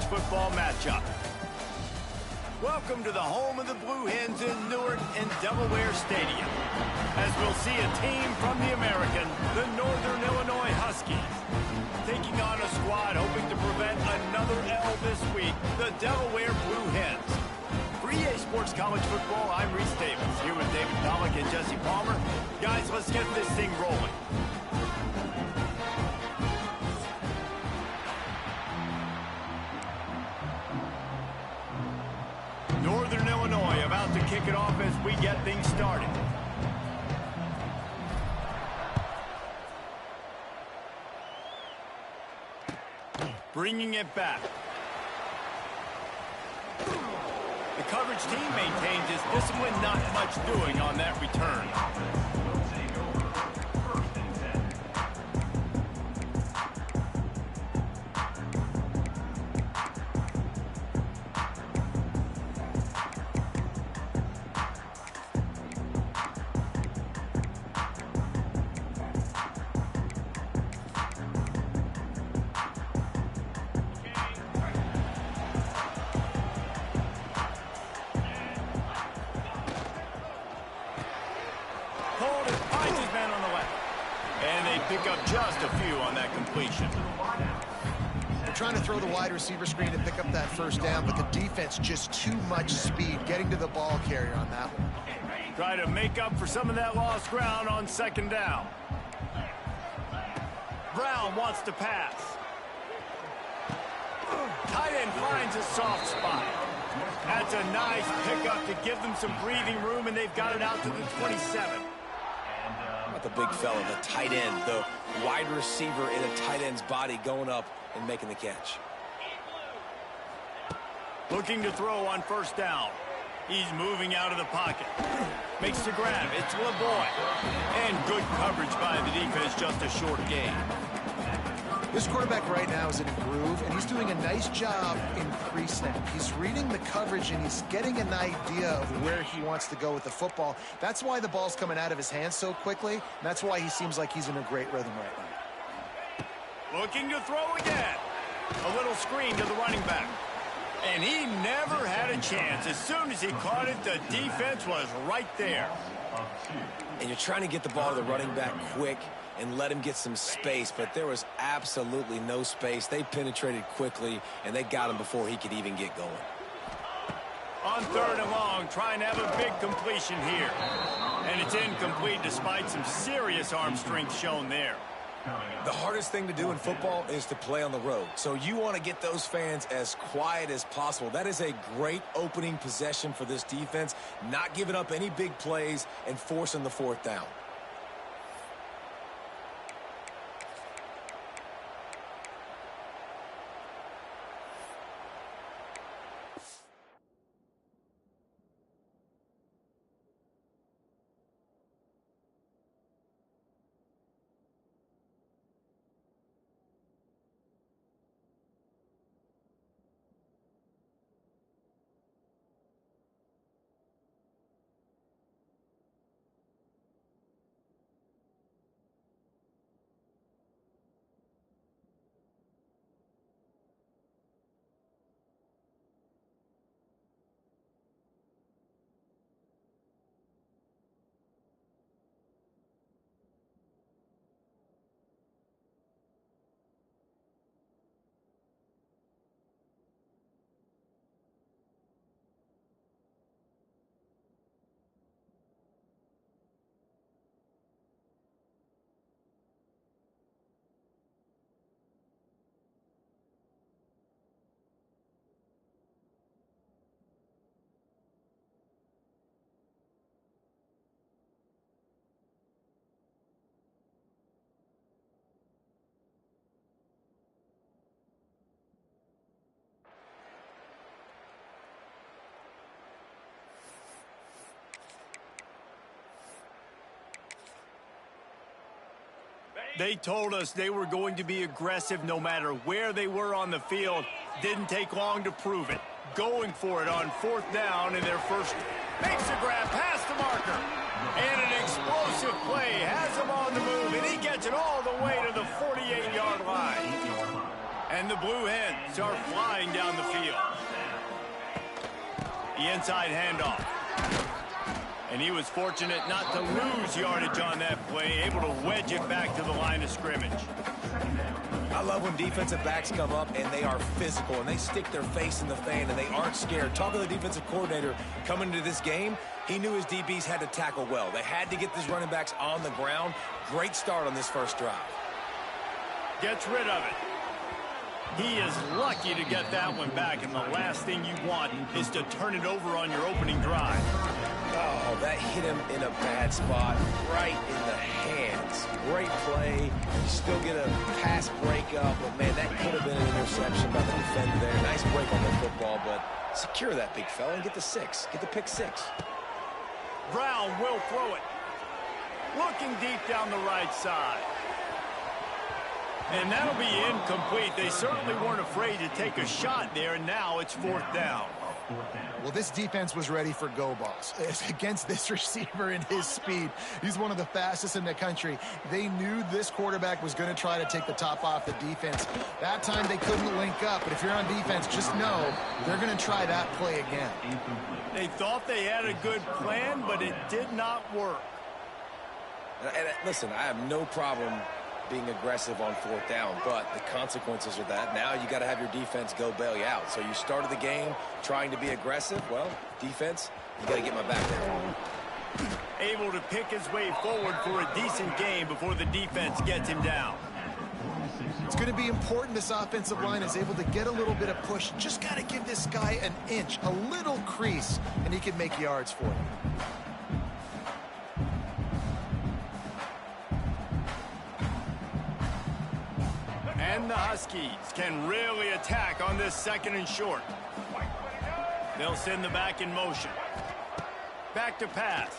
football matchup. Welcome to the home of the Blue Hens in Newark and Delaware Stadium, as we'll see a team from the American, the Northern Illinois Huskies, taking on a squad hoping to prevent another L this week, the Delaware Blue Hens. For EA Sports College Football, I'm Reese Davis, here with David Pollack and Jesse Palmer. Guys, let's get this thing rolling. Northern Illinois about to kick it off as we get things started. Bringing it back. The coverage team maintains its discipline, not much doing on that return. Pick up just a few on that completion. They're trying to throw the wide receiver screen to pick up that first down, but the defense just too much speed getting to the ball carrier on that one. Try to make up for some of that lost ground on second down. Brown wants to pass. Tight end finds a soft spot. That's a nice pickup to give them some breathing room, and they've got it out to the 27. The big fella, the tight end, the wide receiver in a tight end's body going up and making the catch. Looking to throw on first down. He's moving out of the pocket. Makes the grab. It's LeBoy. And good coverage by the defense, just a short gain. This quarterback right now is in a groove, and he's doing a nice job in pre-snap. He's reading the coverage, and he's getting an idea of where he wants to go with the football. That's why the ball's coming out of his hands so quickly, and that's why he seems like he's in a great rhythm right now. Looking to throw again. A little screen to the running back. And he never had a chance. As soon as he caught it, the defense was right there. And you're trying to get the ball to the running back quick and let him get some space, but there was absolutely no space. They penetrated quickly, and they got him before he could even get going. On third and long, trying to have a big completion here. And it's incomplete despite some serious arm strength shown there. The hardest thing to do in football is to play on the road. So you want to get those fans as quiet as possible. That is a great opening possession for this defense, not giving up any big plays and forcing the fourth down. They told us they were going to be aggressive no matter where they were on the field. Didn't take long to prove it. Going for it on fourth down in their first. Makes a grab past the marker. And an explosive play has him on the move, and he gets it all the way to the 48-yard line. And the Blue Hens are flying down the field. The inside handoff. And he was fortunate not to lose yardage on that play, able to wedge it back to the line of scrimmage. I love when defensive backs come up and they are physical and they stick their face in the fan and they aren't scared. Talking to the defensive coordinator coming into this game, he knew his DBs had to tackle well. They had to get these running backs on the ground. Great start on this first drive. Gets rid of it. He is lucky to get that one back, and the last thing you want is to turn it over on your opening drive. Oh, that hit him in a bad spot, right in the hands. Great play. You still get a pass breakup, but, man, that could have been an interception by the defender there. Nice break on the football, but secure that big fella and get the six. Get the pick six. Brown will throw it. Looking deep down the right side. And that'll be incomplete. They certainly weren't afraid to take a shot there, and now it's fourth down. Well, this defense was ready for go balls. Against this receiver and his speed, he's one of the fastest in the country. They knew this quarterback was going to try to take the top off the defense. That time they couldn't link up, but if you're on defense, just know they're going to try that play again. They thought they had a good plan, but it did not work. And listen, I have no problem being aggressive on fourth down, but the consequences of that, now you got to have your defense go bail you out. So you started the game trying to be aggressive. Well, defense, you got to get my back there. Able to pick his way forward for a decent game before the defense gets him down. It's going to be important this offensive line is able to get a little bit of push. Just got to give this guy an inch, a little crease, and he can make yards for you. And the Huskies can really attack on this second and short. They'll send the back in motion. Back to pass.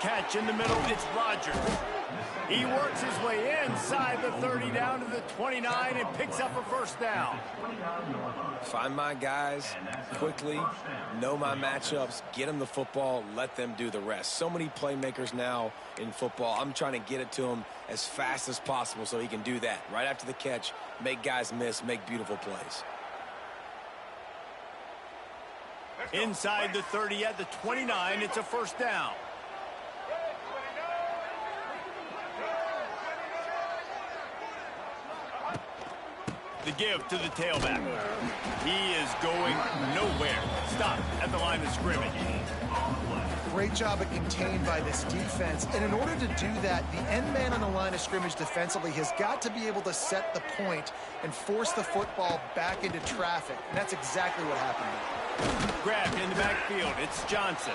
Catch in the middle, it's Rodgers. He works his way inside the 30 down to the 29 and picks up a first down. Find my guys quickly, know my matchups, get them the football, let them do the rest. So many playmakers now in football. I'm trying to get it to him as fast as possible so he can do that. Right after the catch, make guys miss, make beautiful plays. Inside the 30 at the 29, it's a first down. The give to the tailback. He is going nowhere. Stop at the line of scrimmage. Great job of contained by this defense. And in order to do that, the end man on the line of scrimmage defensively has got to be able to set the point and force the football back into traffic. And that's exactly what happened. Grabbed in the backfield. It's Johnson.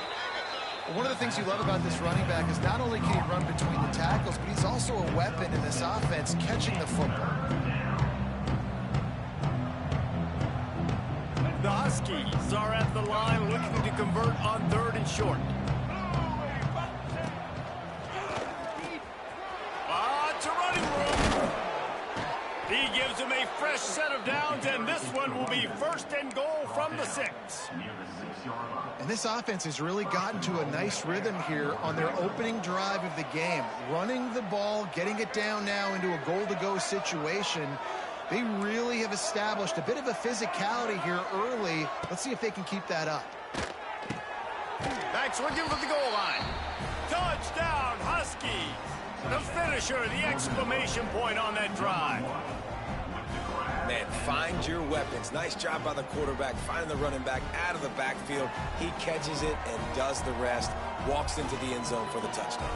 One of the things you love about this running back is not only can he run between the tackles, but he's also a weapon in this offense catching the football. The Huskies are at the line looking to convert on third and short. It's a running room. He gives him a fresh set of downs, and this one will be first and goal from the 6. And this offense has really gotten to a nice rhythm here on their opening drive of the game. Running the ball, getting it down now into a goal-to-go situation. They really have established a bit of a physicality here early. Let's see if they can keep that up. Back swinging for the goal line. Touchdown, Huskies. The finisher, the exclamation point on that drive. Man, find your weapons. Nice job by the quarterback, finding the running back out of the backfield. He catches it and does the rest. Walks into the end zone for the touchdown.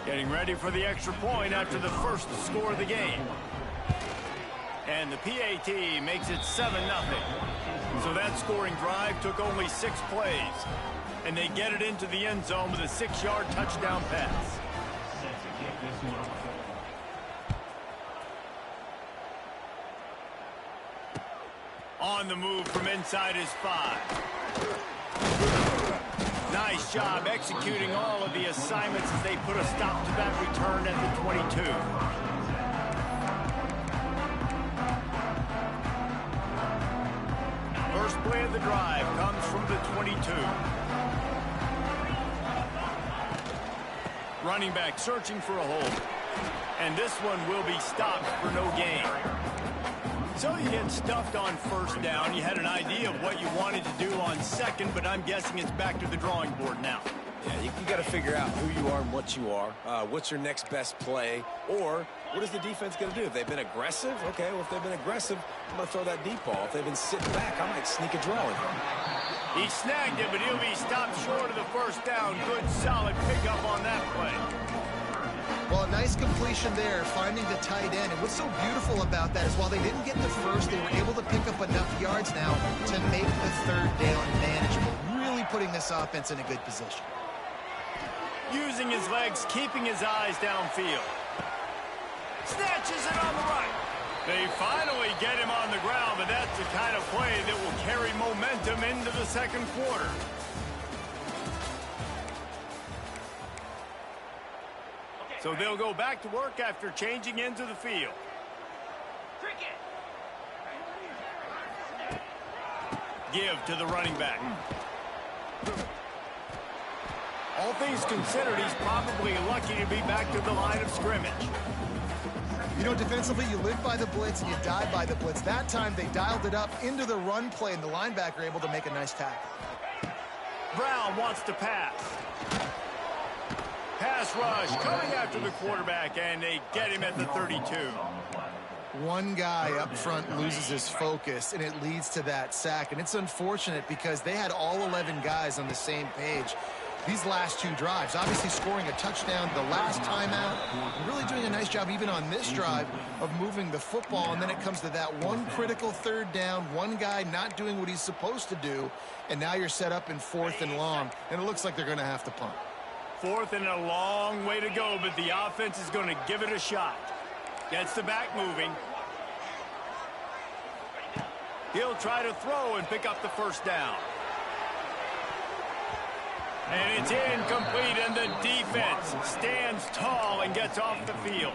Getting ready for the extra point after the first score of the game. And the PAT makes it 7-0. So that scoring drive took only 6 plays. And they get it into the end zone with a 6-yard touchdown pass. On the move from inside his 5. Nice job executing all of the assignments as they put a stop to that return at the 22. First play of the drive comes from the 22. Running back searching for a hole. And this one will be stopped for no gain. So you get stuffed on first down. You had an idea of what you wanted to do on second, but I'm guessing it's back to the drawing board now. Yeah, you got to figure out who you are and what you are. What's your next best play? Or what is the defense going to do? If they've been aggressive, okay, well, if they've been aggressive, I'm going to throw that deep ball. If they've been sitting back, I might sneak a draw in here. He snagged it, but he'll be stopped short of the first down. Good, solid pickup on that play. Well, a nice completion there, finding the tight end. And what's so beautiful about that is while they didn't get the first, they were able to pick up enough yards now to make the third down manageable. Really putting this offense in a good position. Using his legs, keeping his eyes downfield. Snatches it on the right. They finally get him on the ground, but that's the kind of play that will carry momentum into the second quarter. So they'll go back to work after changing into the field. Give to the running back. All things considered, he's probably lucky to be back to the line of scrimmage. You know, defensively, you live by the blitz and you die by the blitz. That time, they dialed it up into the run play, and the linebacker able to make a nice tackle. Brown wants to pass. Pass rush coming after the quarterback, and they get him at the 32. One guy up front loses his focus, and it leads to that sack. And it's unfortunate because they had all 11 guys on the same page these last two drives. Obviously scoring a touchdown the last time out, and really doing a nice job even on this drive of moving the football. And then it comes to that one critical third down, one guy not doing what he's supposed to do, and now you're set up in 4th and long, and it looks like they're going to have to punt. 4th and a long way to go, but the offense is going to give it a shot. Gets the back moving. He'll try to throw and pick up the first down. And it's incomplete, and the defense stands tall and gets off the field.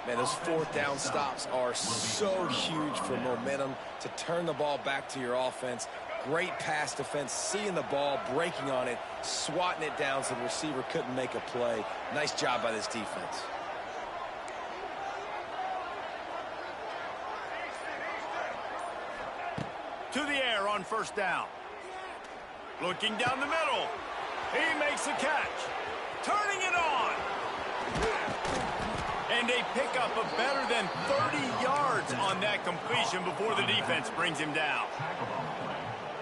Man, those 4th down stops are so huge for momentum to turn the ball back to your offense. Great pass defense, seeing the ball, breaking on it, swatting it down so the receiver couldn't make a play. Nice job by this defense. To the air on first down. Looking down the middle. He makes a catch. Turning it on. And they pick up a better than 30 yards on that completion before the defense brings him down.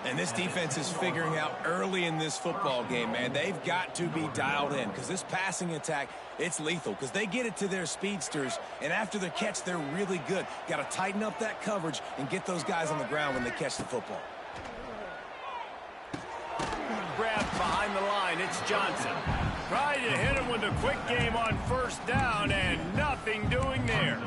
And this defense is figuring out early in this football game, man. They've got to be dialed in because this passing attack, it's lethal because they get it to their speedsters, and after the catch, they're really good. Got to tighten up that coverage and get those guys on the ground when they catch the football. Grabbed behind the line, it's Johnson. Trying to hit him with a quick game on first down, and nothing doing there.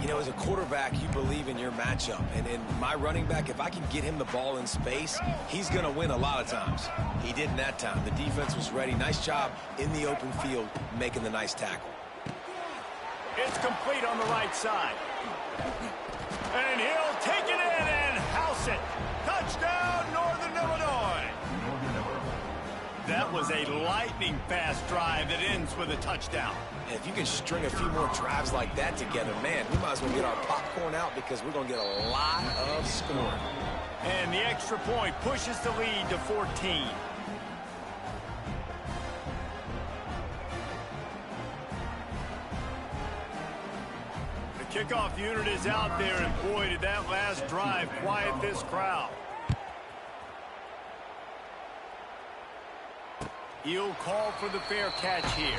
You know, as a quarterback, you believe in your matchup. And in my running back, if I can get him the ball in space, he's going to win a lot of times. He didn't that time. The defense was ready. Nice job in the open field, making the nice tackle. It's complete on the right side. And he'll take it in and house it. Touchdown, Northern Illinois. That was a lightning-fast drive that ends with a touchdown. And if you can string a few more drives like that together, man, we might as well get our popcorn out because we're going to get a lot of scoring. And the extra point pushes the lead to 14. The kickoff unit is out there, and boy, did that last drive quiet this crowd. He'll call for the fair catch here.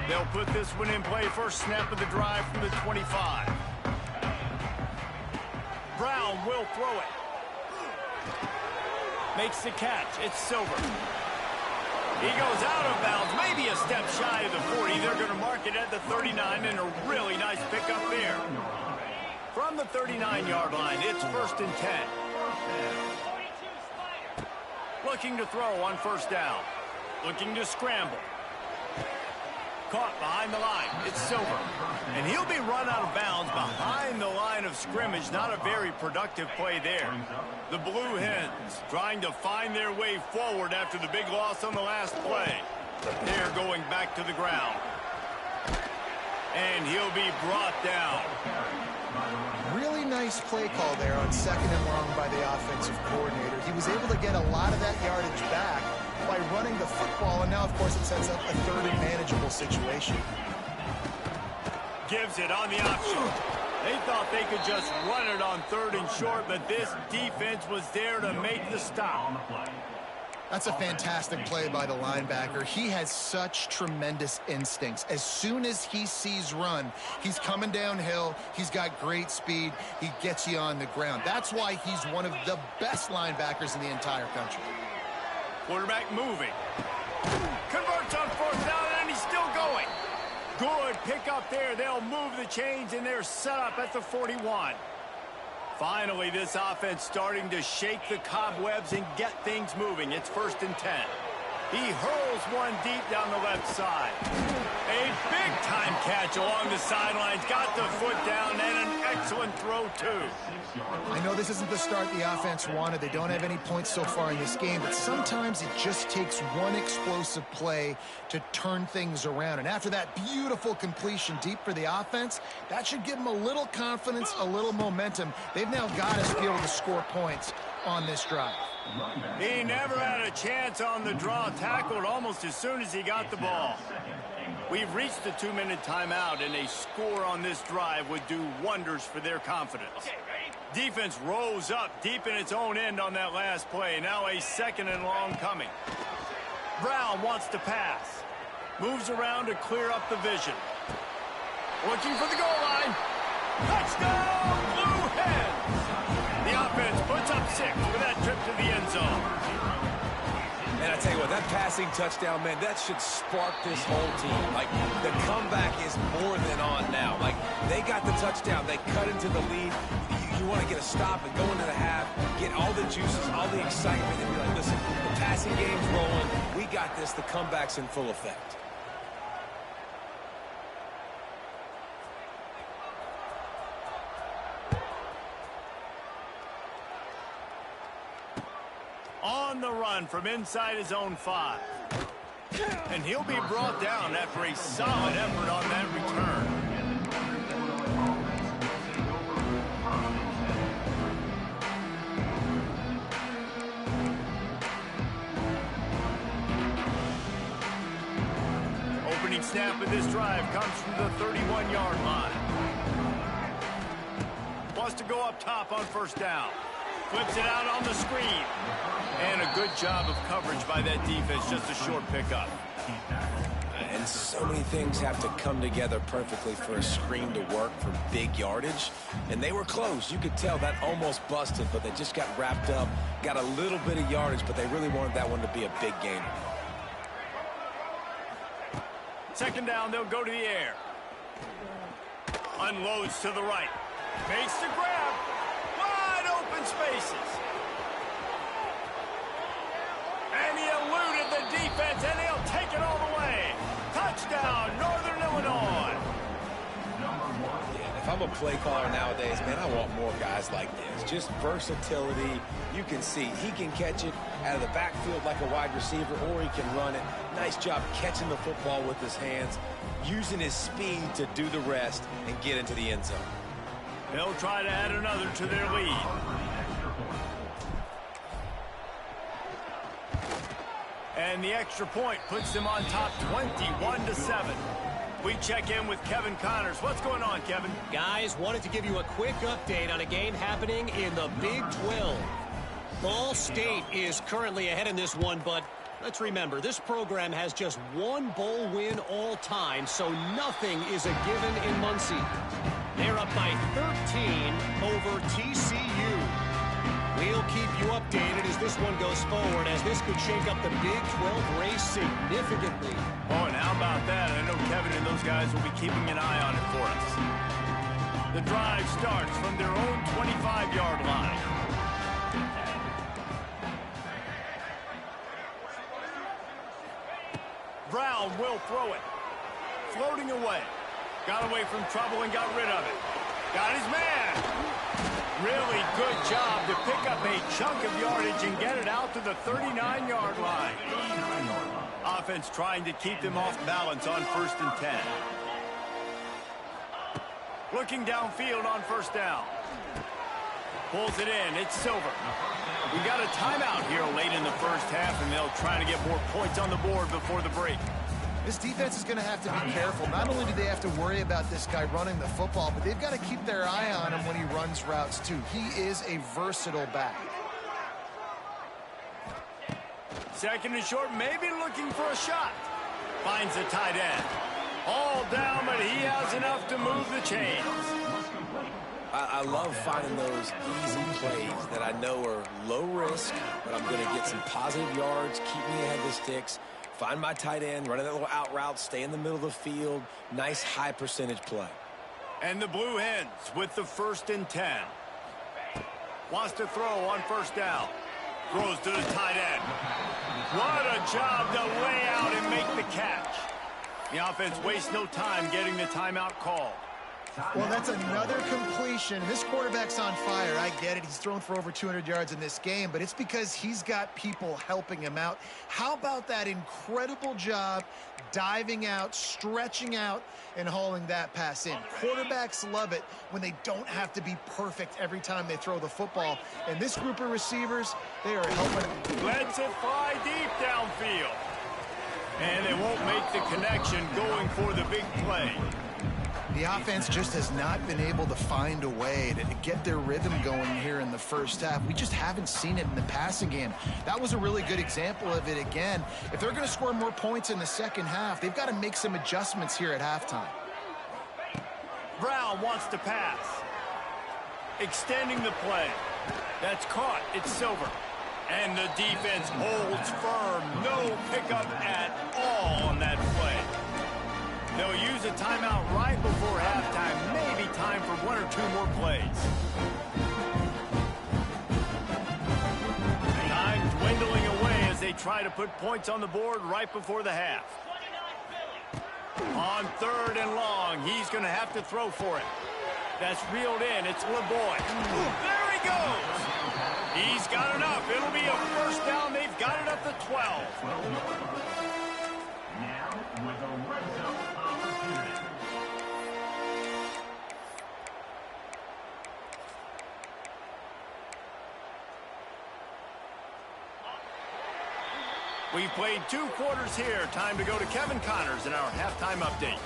They'll put this one in play. First snap of the drive from the 25. Brown will throw it. Makes the catch. It's Silver. He goes out of bounds, maybe a step shy of the 40. They're going to mark it at the 39, and a really nice pickup there. From the 39-yard line, it's 1st and 10. Looking to throw on first down. Looking to scramble. caught behind the line. It's Silver. And he'll be run out of bounds behind the line of scrimmage. Not a very productive play there. The Blue Hens trying to find their way forward after the big loss on the last play. They're going back to the ground. And he'll be brought down. Really nice play call there on 2nd and long by the offensive coordinator. He was able to get a lot of that yardage back by running the football, and now, of course, it sets up a 3rd and manageable situation. Gives it on the option. They thought they could just run it on 3rd and short, but this defense was there to make the stop. That's a fantastic play by the linebacker. He has such tremendous instincts. As soon as he sees run, he's coming downhill. He's got great speed. He gets you on the ground. That's why he's one of the best linebackers in the entire country. Quarterback moving. Converts on 4th down, and he's still going. Good pick up there. They'll move the chains, and they're set up at the 41. Finally, this offense starting to shake the cobwebs and get things moving. It's 1st and 10. He hurls one deep down the left side. A big-time catch along the sidelines. Got the foot down, and an excellent throw, too. I know this isn't the start the offense wanted. They don't have any points so far in this game, but sometimes it just takes one explosive play to turn things around. And after that beautiful completion deep for the offense, that should give them a little confidence, a little momentum. They've now got to be able to score points on this drive. He never had a chance on the draw. Tackled almost as soon as he got the ball. We've reached the 2-minute timeout, and a score on this drive would do wonders for their confidence. Defense rose up deep in its own end on that last play. Now a 2nd and long coming. Brown wants to pass. Moves around to clear up the vision. Looking for the goal line. Touchdown, Blue Hens! The offense puts up 6 with that trip to the end zone. And I tell you what, that passing touchdown, man, that should spark this whole team. Like, the comeback is more than on now. Like, they got the touchdown. They cut into the lead. You want to get a stop and go into the half, get all the juices, all the excitement, and be like, listen, the passing game's rolling. We got this. The comeback's in full effect. On the run from inside his own 5. And he'll be brought down after a solid effort on that return. Opening snap of this drive comes from the 31-yard line. Wants to go up top on 1st down. Flips it out on the screen. And a good job of coverage by that defense. Just a short pickup. And so many things have to come together perfectly for a screen to work for big yardage. And they were close. You could tell that almost busted, but they just got wrapped up, got a little bit of yardage, but they really wanted that one to be a big gainer. 2nd down, they'll go to the air. Unloads to the right. Makes the grab. Wide open spaces. And he eluded the defense, and he'll take it all the way. Touchdown, Northern Illinois. Yeah, if I'm a play caller nowadays, man, I want more guys like this. Just versatility. You can see he can catch it out of the backfield like a wide receiver, or he can run it. Nice job catching the football with his hands, using his speed to do the rest and get into the end zone. They'll try to add another to their lead. And the extra point puts them on top 21-7. We check in with Kevin Connors. What's going on, Kevin? Guys, wanted to give you a quick update on a game happening in the Big 12. Ball State is currently ahead in this one, but let's remember, this program has just one bowl win all time, so nothing is a given in Muncie. They're up by 13 over TCU. We'll keep you updated as this one goes forward, as this could shake up the Big 12 race significantly. Oh, and how about that? I know Kevin and those guys will be keeping an eye on it for us. The drive starts from their own 25-yard line. Brown will throw it. floating away. Got away from trouble and got rid of it. Got his man. Really good job to pick up a chunk of yardage and get it out to the 39-yard line. Offense trying to keep them off balance on 1st and 10. Looking downfield on 1st down. Pulls it in. It's Silver. We got a timeout here late in the 1st half, and they'll try to get more points on the board before the break. This defense is going to have to be careful. Not only do they have to worry about this guy running the football, but they've got to keep their eye on him when he runs routes, too. He is a versatile back. 2nd and short, maybe looking for a shot. Finds the tight end. All down, but he has enough to move the chains. I love finding those easy plays that I know are low risk, but I'm going to get some positive yards, keep me ahead of the sticks, find my tight end, running that little out route, stay in the middle of the field. Nice high percentage play. And the Blue Hens with the 1st and 10. Wants to throw on 1st down. Throws to the tight end. What a job to lay out and make the catch. The offense wastes no time getting the timeout call. Well, that's another completion. This quarterback's on fire. I get it. He's thrown for over 200 yards in this game, but it's because he's got people helping him out. How about that incredible job diving out, stretching out, and hauling that pass in? Quarterbacks love it when they don't have to be perfect every time they throw the football. And this group of receivers, they are helping. Lets it fly deep downfield. And they won't make the connection going for the big play. The offense just has not been able to find a way to get their rhythm going here in the 1st half. We just haven't seen it in the passing game. That was a really good example of it again. If they're going to score more points in the 2nd half, they've got to make some adjustments here at halftime. Brown wants to pass. Extending the play. That's caught. It's Silver. And the defense holds firm. No pickup at all on that play. They'll use a timeout right before halftime. Maybe time for 1 or 2 more plays. Time dwindling away as they try to put points on the board right before the half. On 3rd and long, he's going to have to throw for it. That's reeled in. It's LeBoy. There he goes. He's got enough. It'll be a 1st down. They've got it up to 12. Now with a red zone opportunity. We've played 2 quarters here. Time to go to Kevin Connors in our halftime update.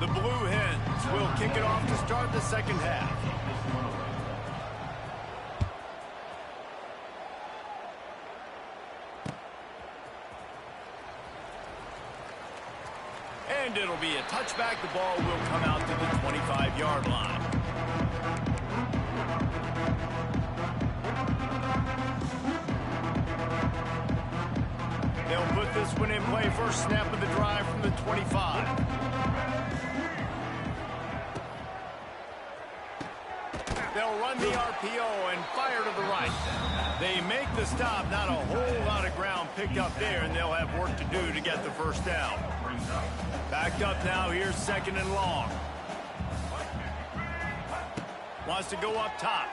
The Blue Hens will kick it off to start the 2nd half. And it'll be a touchback. The ball will come out to the 25-yard line. They'll put this one in play. First snap of the drive from the 25. They'll run the RPO and fire to the right. They make the stop. Not a whole lot of ground picked up there, and they'll have work to do to get the 1st down. Backed up now. Here's 2nd and long. Wants to go up top.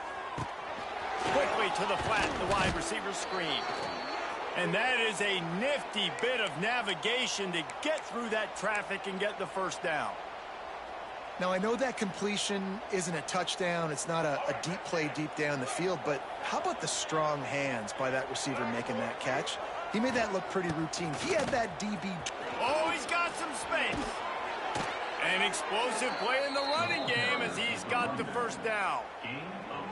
Quickly to the flat, the wide receiver screen. And that is a nifty bit of navigation to get through that traffic and get the 1st down. Now, I know that completion isn't a touchdown. It's not a deep play deep down the field, but how about the strong hands by that receiver making that catch? He made that look pretty routine. He had that DB. Oh, he's got some space. An explosive play in the running game as he's got the 1st down.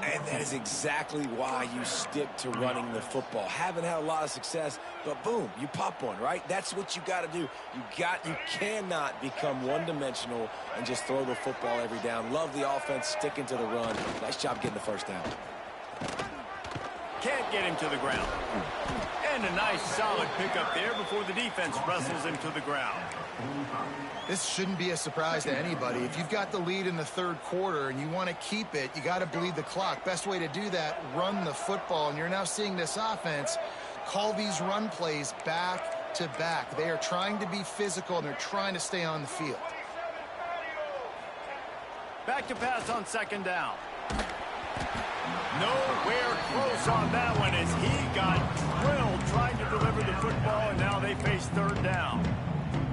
And that is exactly why you stick to running the football. Haven't had a lot of success, but boom, you pop one, right? That's what you got to do. You cannot become one-dimensional and just throw the football every down. Love the offense sticking to the run. Nice job getting the 1st down. Can't get him to the ground. And a nice solid pickup there before the defense wrestles him to the ground. This shouldn't be a surprise to anybody. If you've got the lead in the third quarter and you want to keep it, you got to bleed the clock. Best way to do that, run the football. And you're now seeing this offense call these run plays back to back. They are trying to be physical, and they're trying to stay on the field. Back to pass on second down. Nowhere close on that one as he got drilled trying to deliver the football, and now they face third down.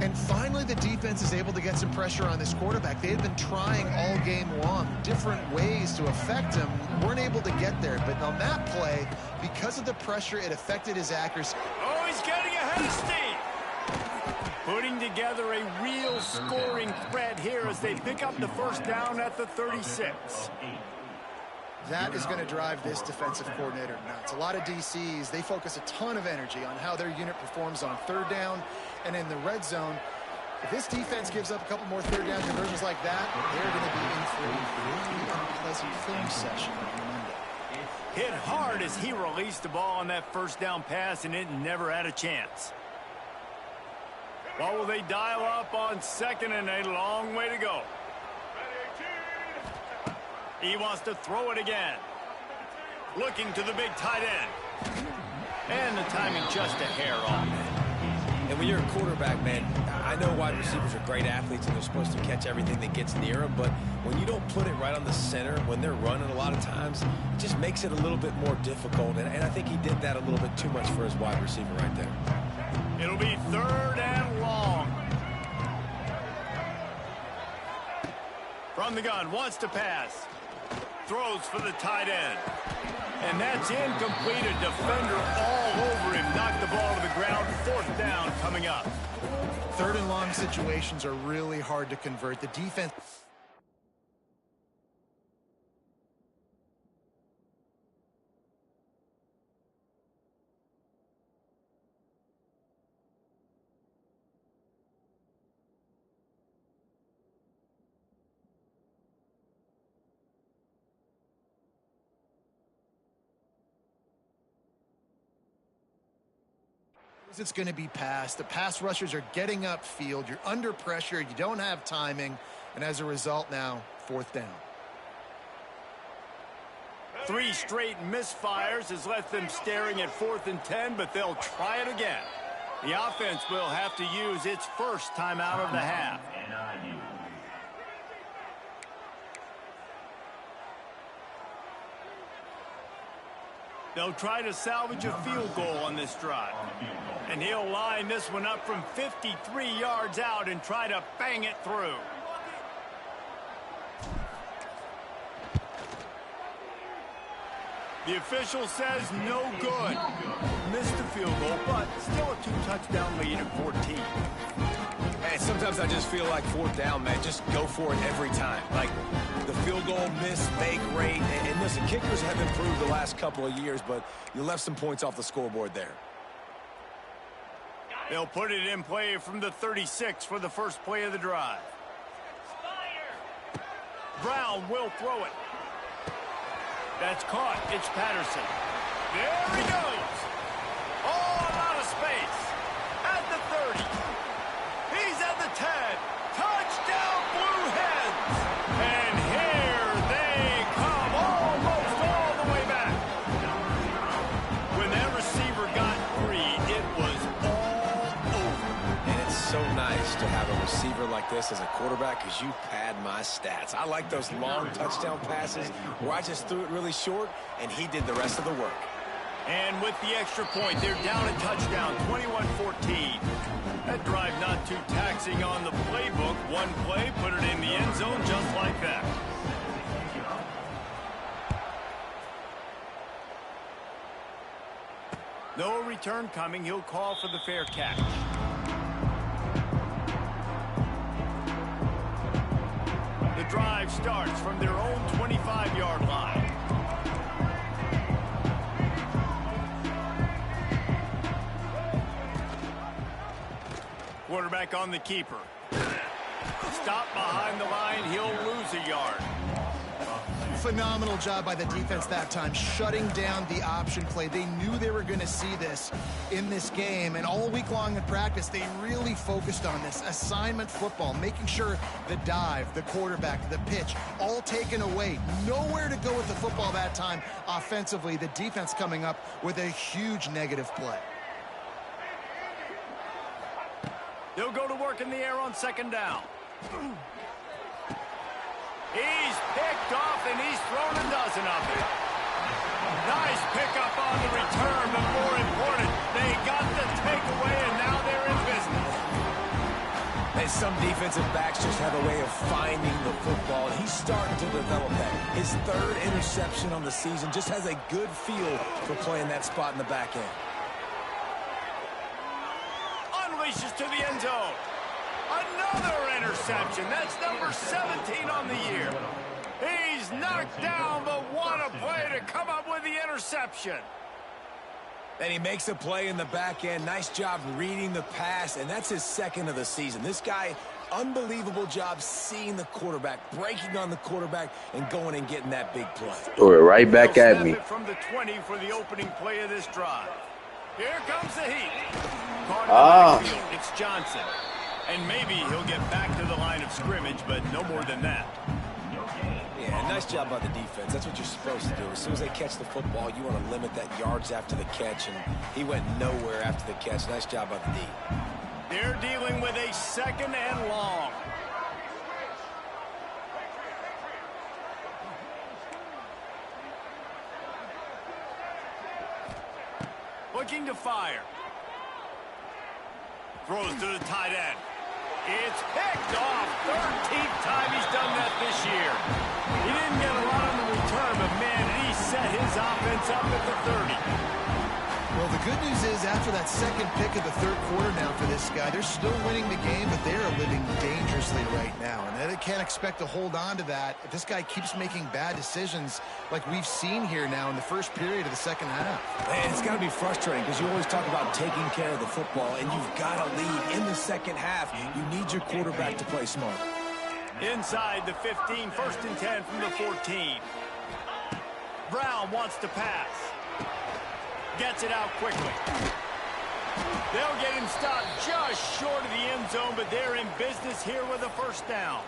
And finally, the defense is able to get some pressure on this quarterback. They had been trying all game long different ways to affect him. Weren't able to get there. But on that play, because of the pressure, it affected his accuracy. Oh, he's getting ahead of steam. Putting together a real scoring threat here as they pick up the first down at the 36. That is going to drive this defensive coordinator nuts. A lot of DCs, they focus a ton of energy on how their unit performs on third down and in the red zone. If this defense gives up a couple more third down conversions like that, they're going to be in for a really unpleasant film session on Monday. Hit hard as he released the ball on that first down pass, and it never had a chance. What will they dial up on second and a long way to go? He wants to throw it again. Looking to the big tight end. And the timing just a hair off. And when you're a quarterback, man, I know wide receivers are great athletes and they're supposed to catch everything that gets near them, but when you don't put it right on the center, when they're running a lot of times, it just makes it a little bit more difficult. And I think he did that a little bit too much for his wide receiver right there. It'll be third and long. From the gun, wants to pass. Throws for the tight end. And that's incomplete. A defender all over him. Knocked the ball to the ground. Fourth down coming up. Third and long situations are really hard to convert. The defense... It's going to be passed. The pass rushers are getting upfield. You're under pressure. You don't have timing. And as a result now, fourth down. 3 straight misfires has left them staring at 4th and 10, but they'll try it again. The offense will have to use its first timeout of the half. They'll try to salvage a field goal on this drive. And he'll line this one up from 53 yards out and try to bang it through. The official says no good. Missed the field goal, but still a 2-touchdown lead at 14. Man, sometimes I just feel like fourth down, man. Just go for it every time. Like the field goal miss, make rate. And listen, kickers have improved the last couple of years, but you left some points off the scoreboard there. They'll put it in play from the 36 for the first play of the drive. Brown will throw it. That's caught. It's Patterson. There he goes. Oh, a lot of space. At the 30. He's at the 10. Touchdown, Blue Hens. And here they come, almost all the way back. When that receiver got free, it was all over. And it's so nice to have a receiver like this as a quarterback because you pad my stats. I like those long touchdown passes where I just threw it really short and he did the rest of the work. And with the extra point, they're down a touchdown, 21-14. That drive not too taxing on the playbook. One play, put it in the end zone just like that. No return coming. He'll call for the fair catch. The drive starts from their own 25-yard line. Quarterback on the keeper. Stop behind the line. He'll lose a yard. Phenomenal job by the defense that time, shutting down the option play. They knew they were going to see this in this game, and all week long in practice, they really focused on this assignment football, making sure the dive, the quarterback, the pitch, all taken away. Nowhere to go with the football that time offensively. The defense coming up with a huge negative play. They'll go to work in the air on second down. He's picked off, and he's thrown a dozen of them. Nice pickup on the return, but more important, they got the takeaway, and now they're in business. And some defensive backs just have a way of finding the football, and he's starting to develop that. His third interception on the season, just has a good feel for playing that spot in the back end. Unleashes to the end zone. Another interception. That's number 17 on the year. He's knocked down, but what a play to come up with the interception. And he makes a play in the back end. Nice job reading the pass, and that's his second of the season. This guy, unbelievable job seeing the quarterback, breaking on the quarterback, and going and getting that big play. Threw it right back at me. From the 20 for the opening play of this drive. Here comes the heat. It's Johnson. And maybe he'll get back to the line of scrimmage, but no more than that. Yeah, nice job by the defense. That's what you're supposed to do. As soon as they catch the football, you want to limit that yards after the catch, and he went nowhere after the catch. Nice job by the D. They're dealing with a second and long. Looking to fire. Throws to the tight end. It's picked off. 13th time he's done that this year. He didn't get a lot on the return, but man, he set his offense up at the 30. Well, the good news is after that second pick of the third quarter now for this guy, they're still winning the game, but they are living dangerously right now. And they can't expect to hold on to that if this guy keeps making bad decisions like we've seen here now in the first period of the second half. Man, it's got to be frustrating because you always talk about taking care of the football, and you've got to lead in the second half. You need your quarterback to play smart. Inside the 15, first and 10 from the 14. Brown wants to pass. Gets it out quickly. They'll get him stopped just short of the end zone, but they're in business here with a first down.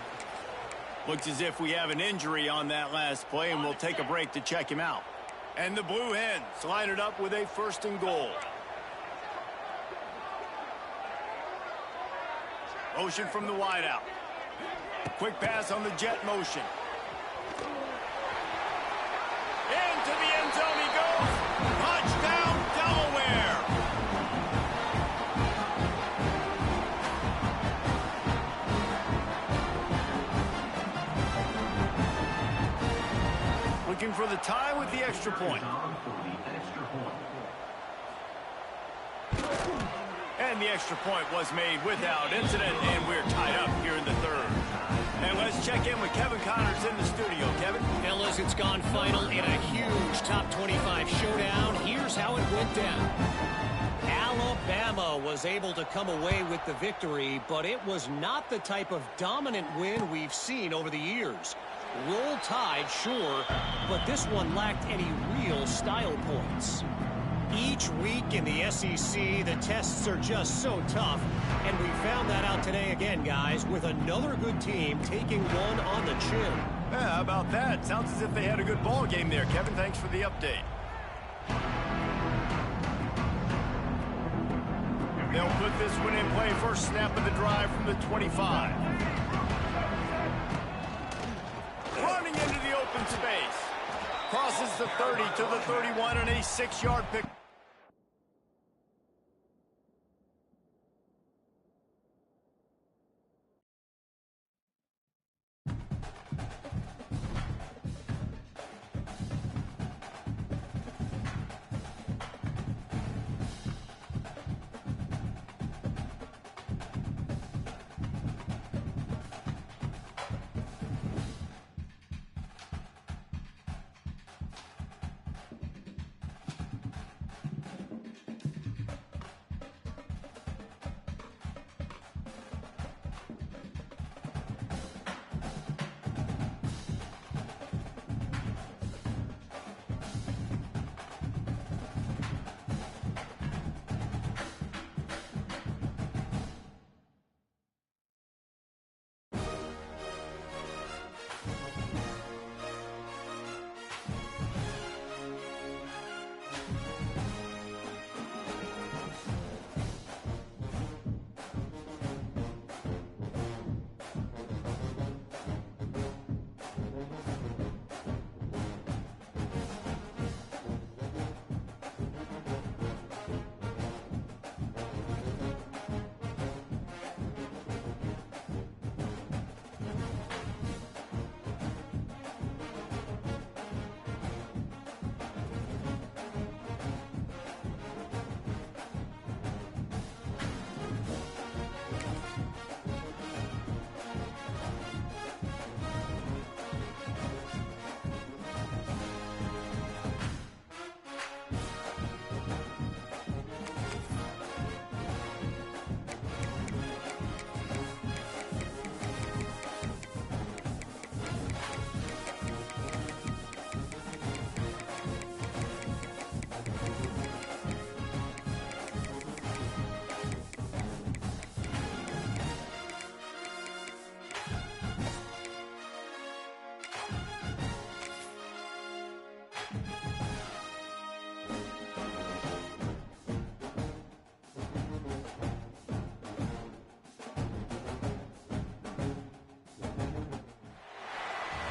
Looks as if we have an injury on that last play, and we'll take a break to check him out. And the Blue Hens line it up with a first and goal. Motion from the wideout. Quick pass on the jet motion. Into the end zone he goes. Touchdown, Delaware. Looking for the tie with the extra point. And the extra point was made without incident, and we're tied up here in the third. And let's check in with Kevin Connors in the studio. Kevin? Fellas, it's gone final in a huge top 25 showdown. Here's how it went down. Alabama was able to come away with the victory, but it was not the type of dominant win we've seen over the years. Roll Tide, sure, but this one lacked any real style points. Each week in the SEC, the tests are just so tough, and we found that out today again, guys, with another good team taking one on the chin. Yeah, how about that? Sounds as if they had a good ball game there. Kevin, thanks for the update. They'll put this one in play. First snap of the drive from the 25. Running into the open space. Crosses the 30 to the 31 and a 6-yard pick.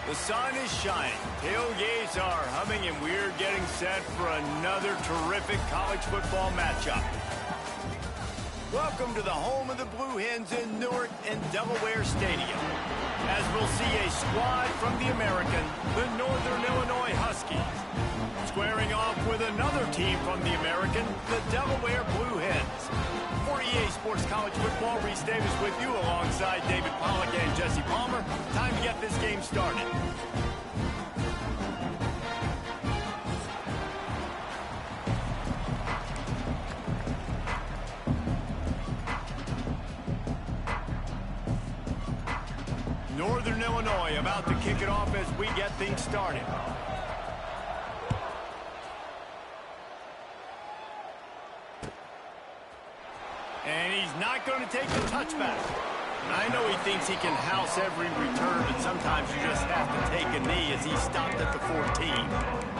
The sun is shining, tailgates are humming, and we're getting set for another terrific college football matchup. Welcome to the home of the Blue Hens in Newark and Delaware Stadium, as we'll see a squad from the American, the Northern Illinois Huskies, squaring off with another team from the American, the Delaware Blue Hens. For EA Sports College Football, Reese Davis with you alongside David Pollack and Jesse Palmer. Time to get this game started. Northern Illinois about to kick it off as we get things started. And he's not going to take the touchback. I know he thinks he can house every return, but sometimes you just have to take a knee as he stopped at the 14.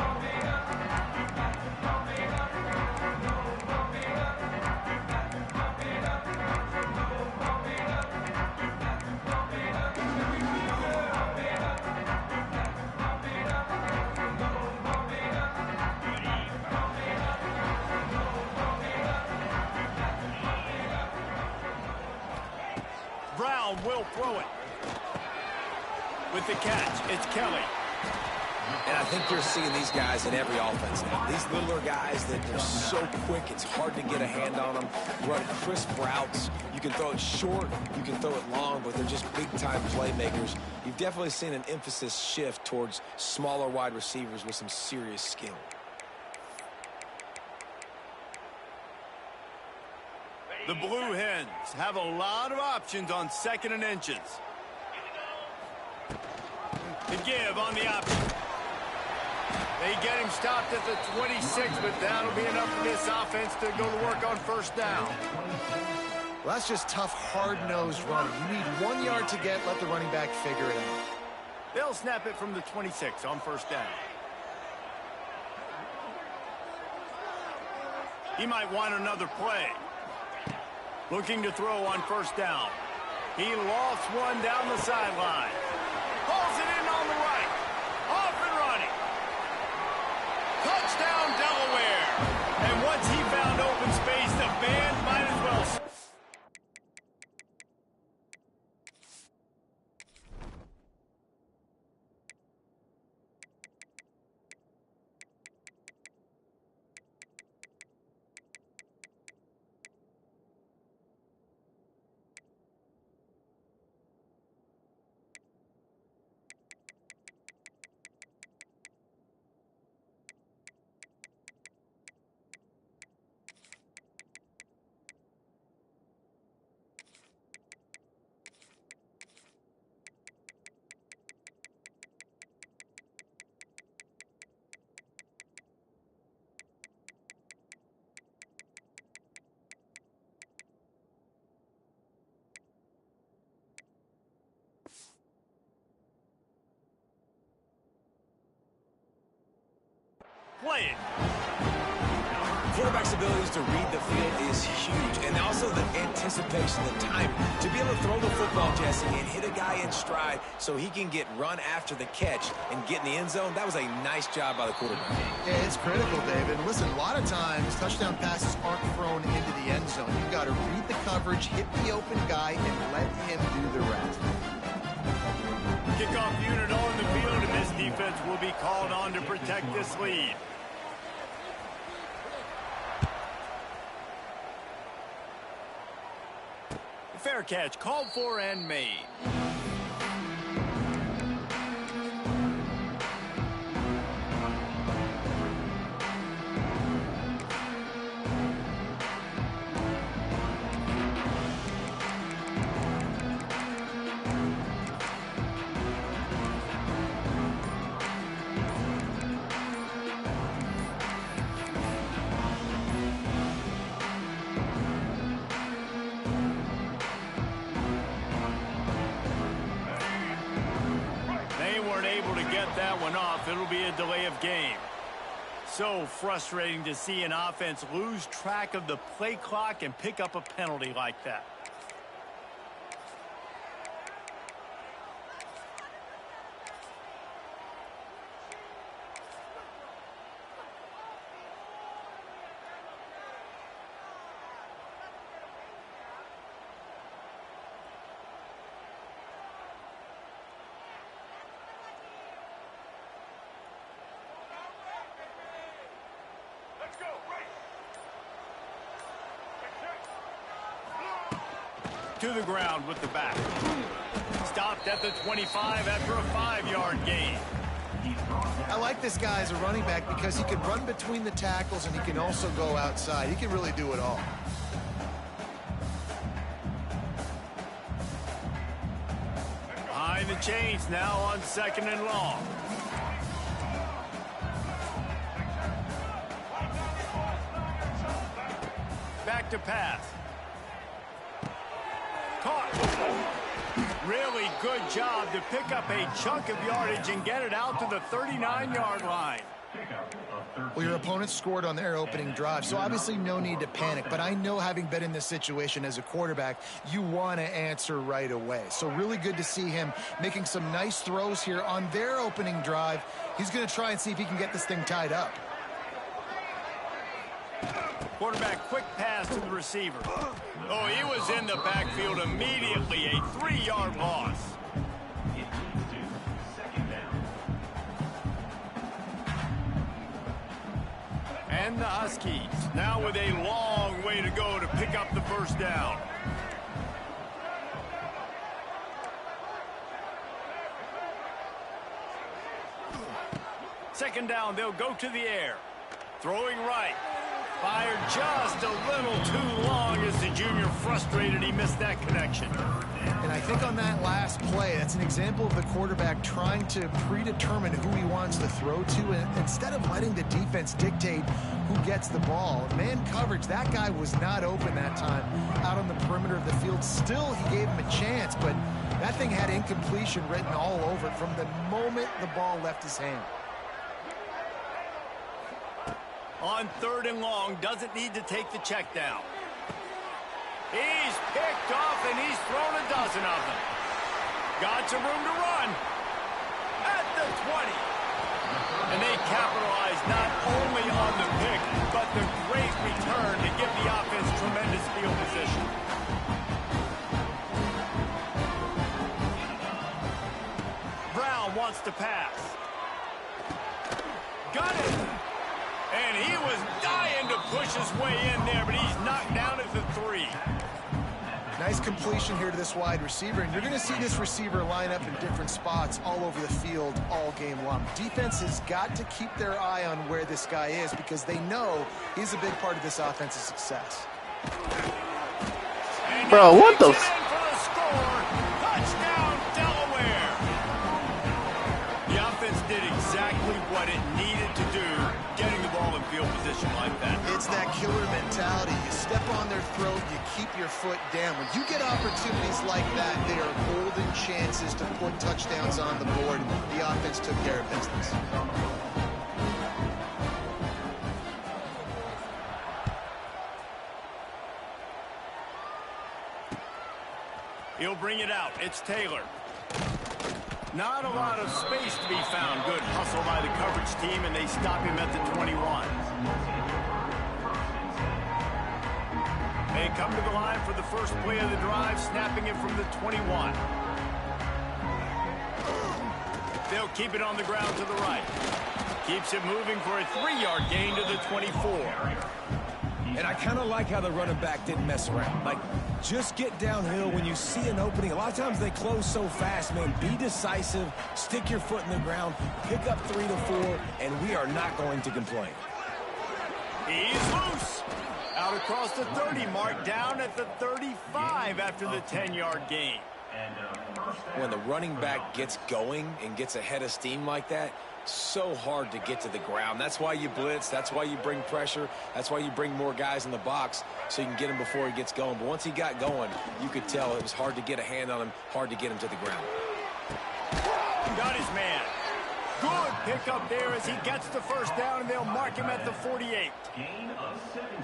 Will throw it. With the catch, it's Kelly. And I think you're seeing these guys in every offense now. These littler guys that they're so quick, it's hard to get a hand on them. Run crisp routes. You can throw it short, you can throw it long, but they're just big-time playmakers. You've definitely seen an emphasis shift towards smaller wide receivers with some serious skill. The Blue Hens have a lot of options on 2nd and inches. To give on the option. They get him stopped at the 26, but that'll be enough for this offense to go to work on 1st down. Well, that's just tough, hard-nosed running. You need 1 yard to get, let the running back figure it out. They'll snap it from the 26 on 1st down. He might want another play. Looking to throw on 1st down. He lost one down the sideline. Hauls it in on the right. Off and running. Touchdown, Delaware. And once he found open space, the band might as well. Play it. Quarterback's abilities to read the field is huge, and also the anticipation, the time to be able to throw the football, Jesse, and hit a guy in stride so he can get run after the catch and get in the end zone. That was a nice job by the quarterback. Yeah, it's critical, David. Listen, a lot of times touchdown passes aren't thrown into the end zone. You've got to read the coverage, hit the open guy, and let him do the rest. Kickoff unit on the field, and this defense will be called on to protect this lead. Fair catch called for and made. That one off. It'll be a delay of game. So frustrating to see an offense lose track of the play clock and pick up a penalty like that. to the ground with the back. Stopped at the 25 after a 5-yard gain. I like this guy as a running back because he can run between the tackles and he can also go outside. He can really do it all. Behind the chains now on 2nd and long. Back to pass. Caught. Really good job to pick up a chunk of yardage and get it out to the 39-yard line. Well, your opponent scored on their opening drive, so obviously no need to panic. But I know, having been in this situation as a quarterback, you want to answer right away. So really good to see him making some nice throws here on their opening drive. He's going to try and see if he can get this thing tied up. Quarterback quick pass to the receiver. Oh, he was in the backfield immediately. A 3-yard loss. And the Huskies now with a long way to go to pick up the first down. Second down, they'll go to the air. Throwing right. Fired just a little too long as the junior frustrated. He missed that connection. And I think on that last play, that's an example of the quarterback trying to predetermine who he wants to throw to, and instead of letting the defense dictate who gets the ball. Man coverage, that guy was not open that time out on the perimeter of the field. Still, he gave him a chance, but that thing had incompletion written all over it from the moment the ball left his hand. On 3rd and long, doesn't need to take the check down. He's picked off, and he's thrown a dozen of them. Got some room to run. At the 20. And they capitalize not only on the pick, but the great return to give the offense tremendous field position. Brown wants to pass. Got it. And he was dying to push his way in there, but he's knocked down at the 3. Nice completion here to this wide receiver, and you're going to see this receiver line up in different spots all over the field all game long. Defense has got to keep their eye on where this guy is because they know he's a big part of this offense's success. Bro, what the Touchdown, Delaware. The offense did exactly what it needed to do, getting the ball in field position like that. It's that killer mentality. You step on their throat, you keep your foot down. When you get opportunities like that, they are golden chances to put touchdowns on the board. The offense took care of business. He'll bring it out. It's Taylor. Not a lot of space to be found. Good hustle by the coverage team, and they stop him at the 21. They come to the line for the first play of the drive, snapping it from the 21. They'll keep it on the ground to the right. Keeps it moving for a 3-yard gain to the 24. And I kind of like how the running back didn't mess around. Like, just get downhill when you see an opening. A lot of times they close so fast, man. Be decisive, stick your foot in the ground, pick up 3 to 4, and we are not going to complain. He's loose. Out across the 30 mark, down at the 35 after the 10-yard gain. When the running back gets going and gets ahead of steam like that, so hard to get to the ground. That's why you blitz. That's why you bring pressure. That's why you bring more guys in the box so you can get him before he gets going. But once he got going, you could tell it was hard to get a hand on him, hard to get him to the ground. Got his man. Good pickup there as he gets the first down, and they'll mark him at the 48.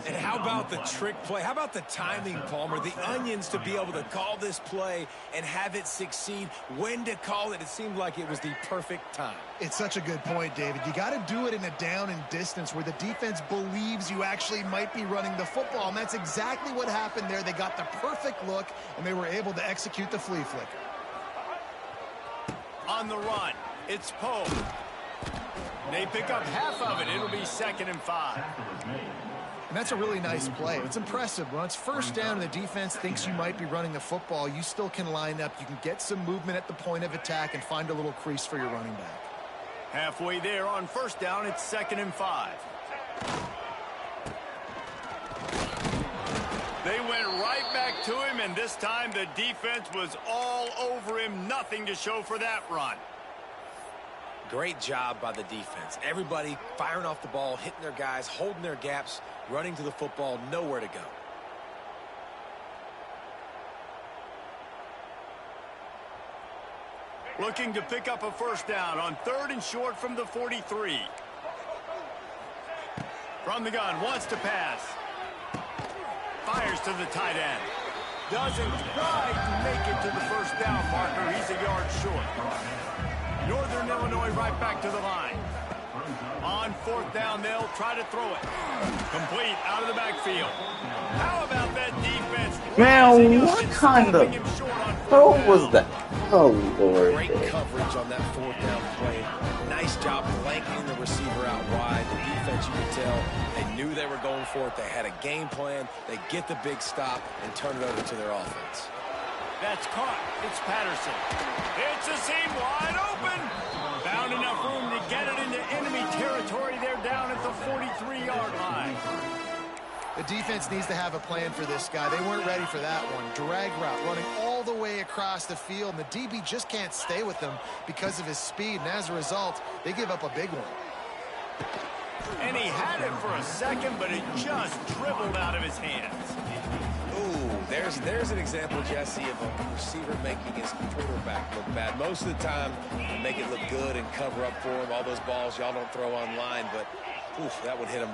And how about the trick play? How about the timing, Palmer? The onions to be able to call this play and have it succeed. When to call it, it seemed like it was the perfect time. It's such a good point, David. You got to do it in a down and distance where the defense believes you actually might be running the football, and that's exactly what happened there. They got the perfect look, and they were able to execute the flea flicker. On the run, it's Poe. They pick up half of it. It'll be 2nd and 5. And that's a really nice play. It's impressive. When it's first down and the defense thinks you might be running the football, you still can line up. You can get some movement at the point of attack and find a little crease for your running back. Halfway there on first down, it's 2nd and 5. They went right back to him, and this time the defense was all over him. Nothing to show for that run. Great job by the defense. Everybody firing off the ball, hitting their guys, holding their gaps, running to the football, nowhere to go. Looking to pick up a first down on 3rd and short from the 43. From the gun, wants to pass. Fires to the tight end. Doesn't quite make it to the first down marker. He's a yard short. Northern Illinois right back to the line. On 4th down, they'll try to throw it. Complete out of the backfield. How about that defense? Man, what kind of throw was that? Oh, Lord. Great coverage on that 4th down play. Nice job blanking the receiver out wide. The defense, you could tell, they knew they were going for it. They had a game plan. They get the big stop and turn it over to their offense. That's caught. It's Patterson. It's a seam wide open. Found enough room to get it into enemy territory. They're down at the 43-yard line. The defense needs to have a plan for this guy. They weren't ready for that one. Drag route running all the way across the field, and the DB just can't stay with them because of his speed, and as a result, they give up a big one. And he had it for a second, but it just dribbled out of his hands. Ooh, there's an example, Jesse, of a receiver making his quarterback look bad. Most of the time, they make it look good and cover up for him. All those balls y'all don't throw online, but oof, that would hit him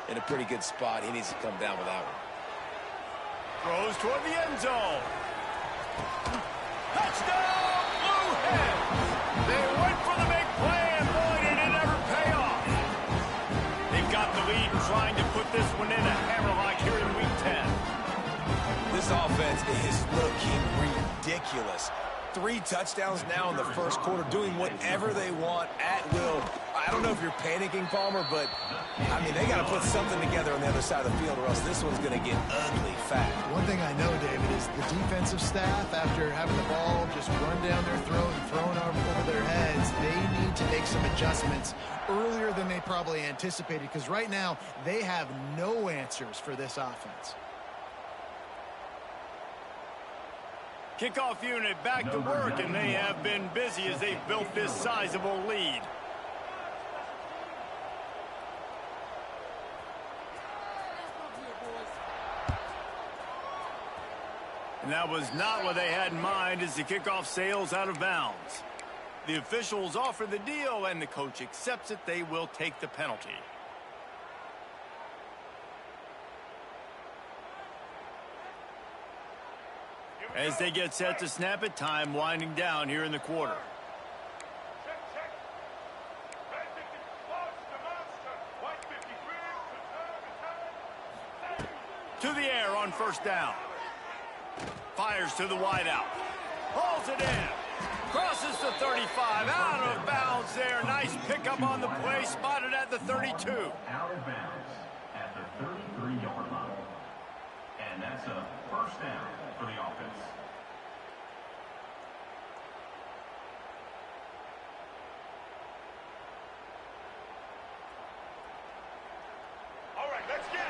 in a pretty good spot. He needs to come down with that one. Throws toward the end zone. Touchdown, Blue Hens! They went for the big play, and boy, did it ever pay off. They've got the lead and trying to put this one in a hammerlock here in Week 10. This offense is looking ridiculous. 3 touchdowns now in the first quarter, doing whatever they want at will. I don't know if you're panicking, Palmer, but, I mean, they got to put something together on the other side of the field or else this one's going to get ugly fast. One thing I know, David, is the defensive staff, after having the ball just run down their throat and thrown over their heads, they need to make some adjustments earlier than they probably anticipated, because right now they have no answers for this offense. Kickoff unit back to work, and they have been busy as they've built this sizable lead. And that was not what they had in mind as the kickoff sails out of bounds. The officials offer the deal, and the coach accepts it. They will take the penalty. As they get set to snap it, time winding down here in the quarter. To the air on first down. Fires to the wideout. Hauls it in. Crosses the 35. Out of bounds there. Nice pickup on the play. Spotted at the 32. Out of bounds at the 33-yard line. And that's a first down for the offense. All right, let's get it.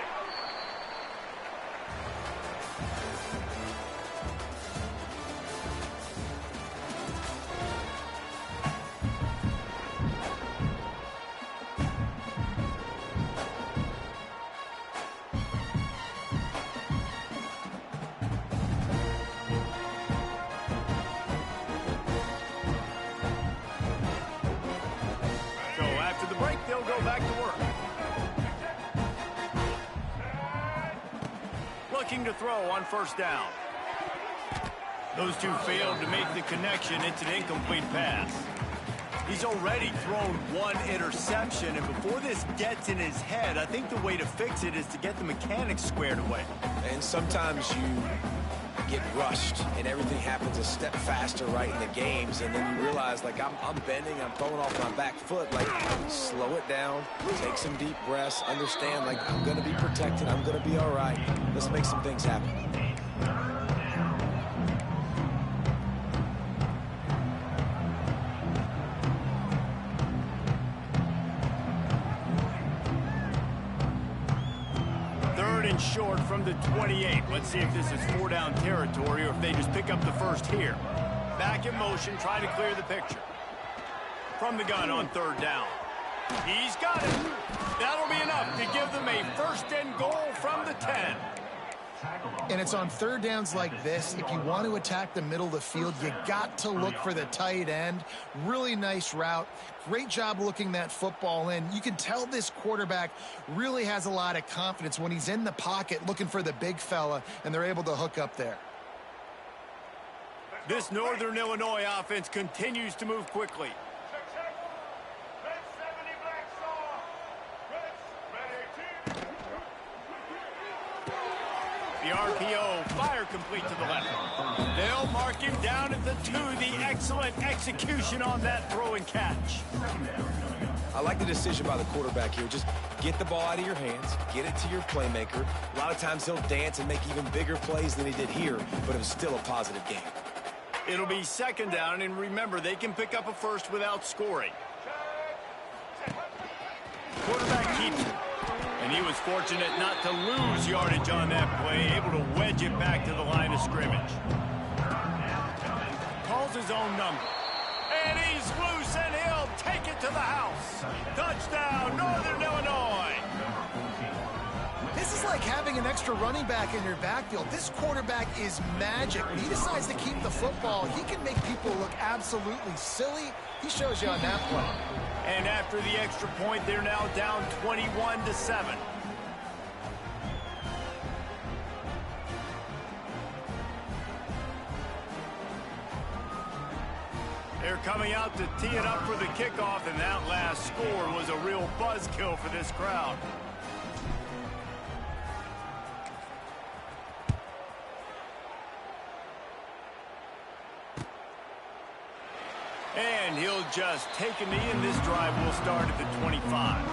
So after the break, they'll go back to work. Looking to throw on first down. Those two failed to make the connection. It's an incomplete pass. He's already thrown 1 interception, and before this gets in his head, I think the way to fix it is to get the mechanics squared away. And sometimes you get rushed and everything happens a step faster right in the games, and then you realize, like, I'm bending, I'm throwing off my back foot. Like, slow it down, take some deep breaths, understand, like, I'm going to be protected, I'm going to be all right. Let's make some things happen. Short from the 28. Let's see if this is 4-down territory or if they just pick up the first here. Back in motion, trying to clear the picture. From the gun on 3rd down. He's got it. That'll be enough to give them a 1st and goal from the 10. And it's on 3rd downs like this. If you want to attack the middle of the field, you got to look for the tight end. Really nice route. Great job looking that football in. You can tell this quarterback really has a lot of confidence when he's in the pocket looking for the big fella, and they're able to hook up there. This Northern Illinois offense continues to move quickly. The RPO, fire complete to the left. They'll mark him down at the 2. The excellent execution on that throw and catch. I like the decision by the quarterback here. Just get the ball out of your hands, get it to your playmaker. A lot of times he'll dance and make even bigger plays than he did here, but it was still a positive game. It'll be 2nd down, and remember, they can pick up a first without scoring. Quarterback keeps it. And he was fortunate not to lose yardage on that play, able to wedge it back to the line of scrimmage. Calls his own number. And he's loose, and he'll take it to the house. Touchdown, Northern Illinois. This is like having an extra running back in your backfield. This quarterback is magic. When he decides to keep the football, he can make people look absolutely silly. He shows you on that play. And after the extra point, they're now down 21-7. They're coming out to tee it up for the kickoff, and that last score was a real buzzkill for this crowd. And he'll just take a knee, and this drive will start at the 25.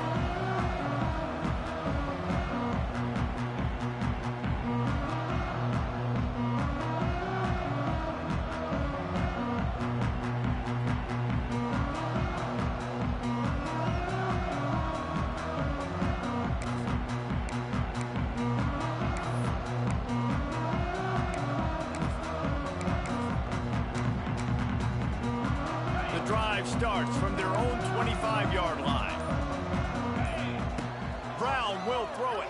Starts from their own 25-yard line. Brown will throw it.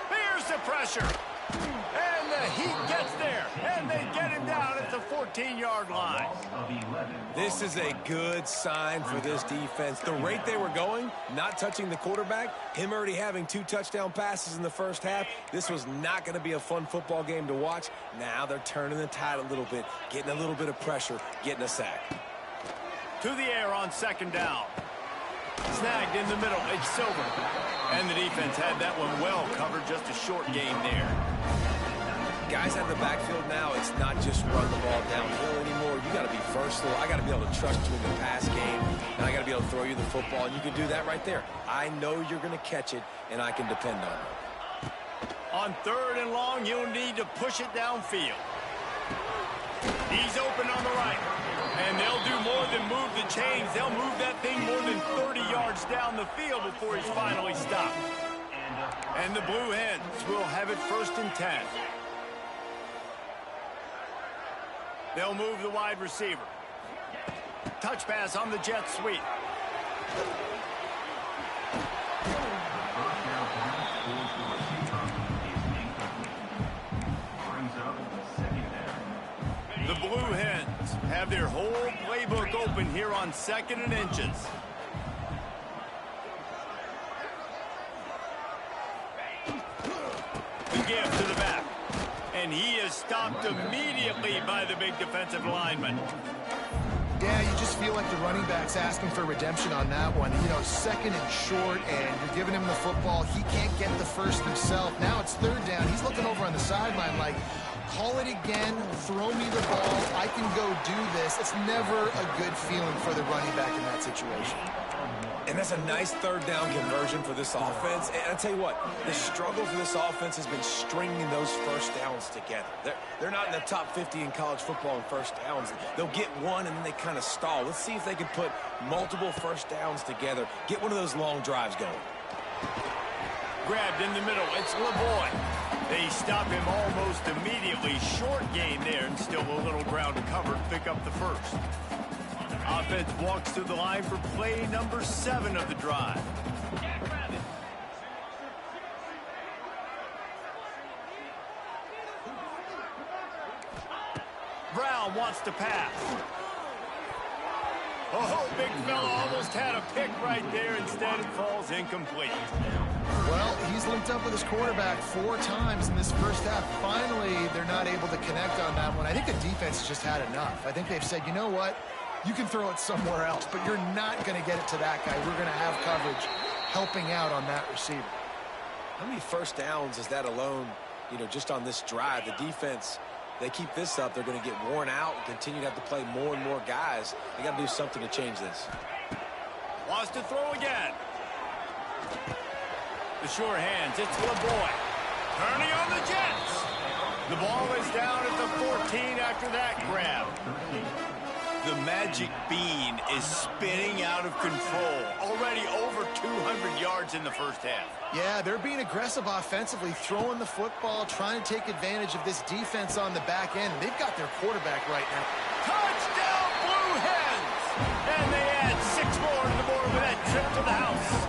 Here's the pressure. And the heat gets there. And they get him down at the 14-yard line. This is a good sign for this defense. The rate they were going, not touching the quarterback, him already having 2 touchdown passes in the first half, this was not going to be a fun football game to watch. Now they're turning the tide a little bit, getting a little bit of pressure, getting a sack. To the air on 2nd down. Snagged in the middle. It's Silver. And the defense had that one well covered. Just a short game there. Guys out of the backfield now, it's not just run the ball downhill anymore. You got to be versatile. I got to be able to trust you in the pass game. And I got to be able to throw you the football. And you can do that right there. I know you're going to catch it, and I can depend on it. On 3rd and long, you'll need to push it downfield. He's open on the right. And they'll do more than move the chains. They'll move that thing more than 30 yards down the field before he's finally stopped. And the Blue Hens will have it 1st and 10. They'll move the wide receiver. Touch pass on the jet sweep. The Blue Hens have their whole playbook open here on 2nd and inches. The give to the back. And he is stopped immediately by the big defensive lineman. Yeah, you just feel like the running back's asking for redemption on that one. You know, second and short, and you're giving him the football. He can't get the first himself. Now it's third down. He's looking over on the sideline like, call it again, throw me the ball, I can go do this. It's never a good feeling for the running back in that situation. And that's a nice third down conversion for this offense. And I tell you what, the struggle for this offense has been stringing those first downs together. They're not in the top 50 in college football in first downs. They'll get one and then they kind of stall. Let's see if they can put multiple first downs together. Get one of those long drives going. Grabbed in the middle. It's LeBoy. They stop him almost immediately. Short gain there and still a little ground to cover to pick up the first. Offense walks to the line for play number 7 of the drive. Brown wants to pass. Oh, big fella almost had a pick right there. Instead, it falls incomplete. Well, he's linked up with his quarterback 4 times in this first half. Finally, they're not able to connect on that one. I think the defense has just had enough. I think they've said, you know what? You can throw it somewhere else, but you're not going to get it to that guy. We're going to have coverage helping out on that receiver. How many first downs is that alone, you know, just on this drive? The defense, they keep this up, they're going to get worn out and continue to have to play more and more guys. They got to do something to change this. Wants to throw again. The sure hands, it's LeBoy. Turning on the Jets. The ball is down at the 14 after that grab. The magic bean is spinning out of control. Already over 200 yards in the first half. Yeah, they're being aggressive offensively, throwing the football, trying to take advantage of this defense on the back end. They've got their quarterback right now. Touchdown, Blue Hens! And they add 6 more to the board with that trip to the house.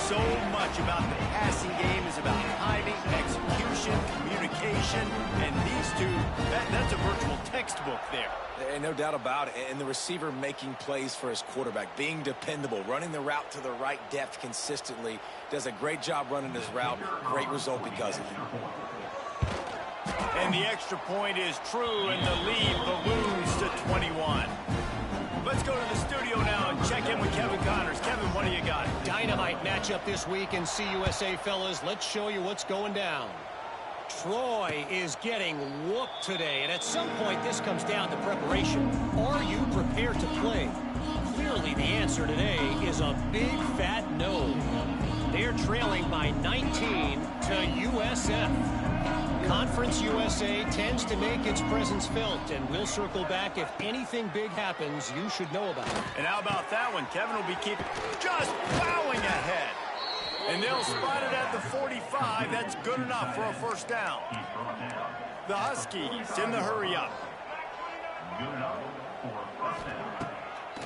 So much about the passing game is about timing, execution, communication, and these two, that's a virtual textbook there. And no doubt about it. And the receiver making plays for his quarterback, being dependable, running the route to the right depth consistently, does a great job running his route. Great result because of it. And the extra point is true, and the lead balloons to 21. Let's go to the studio now and check in with Kevin Connors. Kevin, what do you got? Dynamite matchup this week in CUSA, fellas. Let's show you what's going down. Troy is getting whooped today, and at some point this comes down to preparation. Are you prepared to play? Clearly the answer today is a big fat no. They're trailing by 19 to USF. Conference USA tends to make its presence felt, and we'll circle back if anything big happens you should know about. And how about that one? Kevin will be keeping just plowing ahead. And they'll spot it at the 45. That's good enough for a first down. The Huskies in the hurry-up.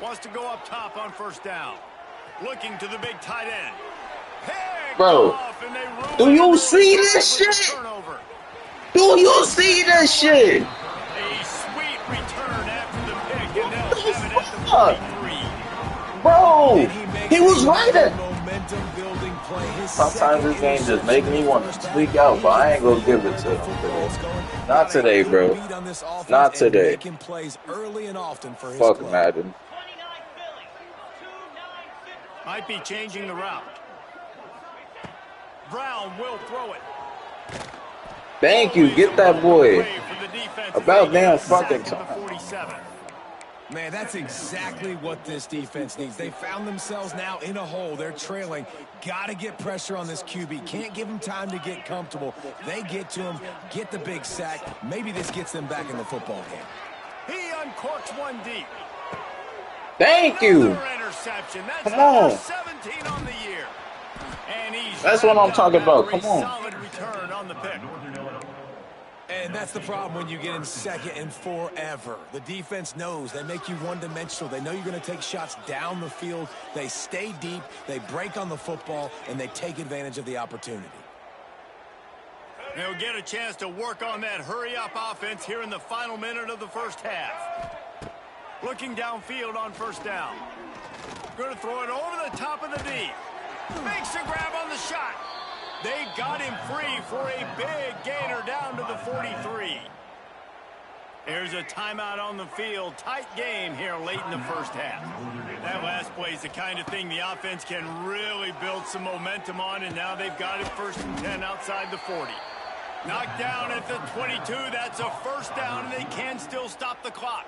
Wants to go up top on first down. Looking to the big tight end. Bro, do you see this shit? Turnover. Do you see this shit? A sweet return after the pick, and they'll have it at the 43. Bro, he was right at. Momentum building play. Sometimes this game just make me want to tweak out, but I ain't gonna give it to him today. Not today, bro. Not today. Fuck Madden. Might be changing the route. Brown will throw it. Thank you. Get that boy. About damn fucking time. Man, that's exactly what this defense needs. They found themselves now in a hole. They're trailing. Got to get pressure on this QB. Can't give him time to get comfortable. They get to him, get the big sack. Maybe this gets them back in the football game. He uncorks one deep. Thank you. Interception. That's come on. 17 on the year. And that's what I'm talking about. Come on. Solid return on the pick. And that's the problem when you get in second and forever. The defense knows. They make you one-dimensional. They know you're going to take shots down the field. They stay deep. They break on the football, and they take advantage of the opportunity. They'll get a chance to work on that hurry-up offense here in the final minute of the first half. Looking downfield on first down. Going to throw it over the top of the D. Makes a grab on the shot. They got him free for a big gainer down to the 43. Here's a timeout on the field. Tight game here late in the first half. That last play is the kind of thing the offense can really build some momentum on, and now they've got it 1st and 10 outside the 40. Knocked down at the 22. That's a first down, and they can still stop the clock.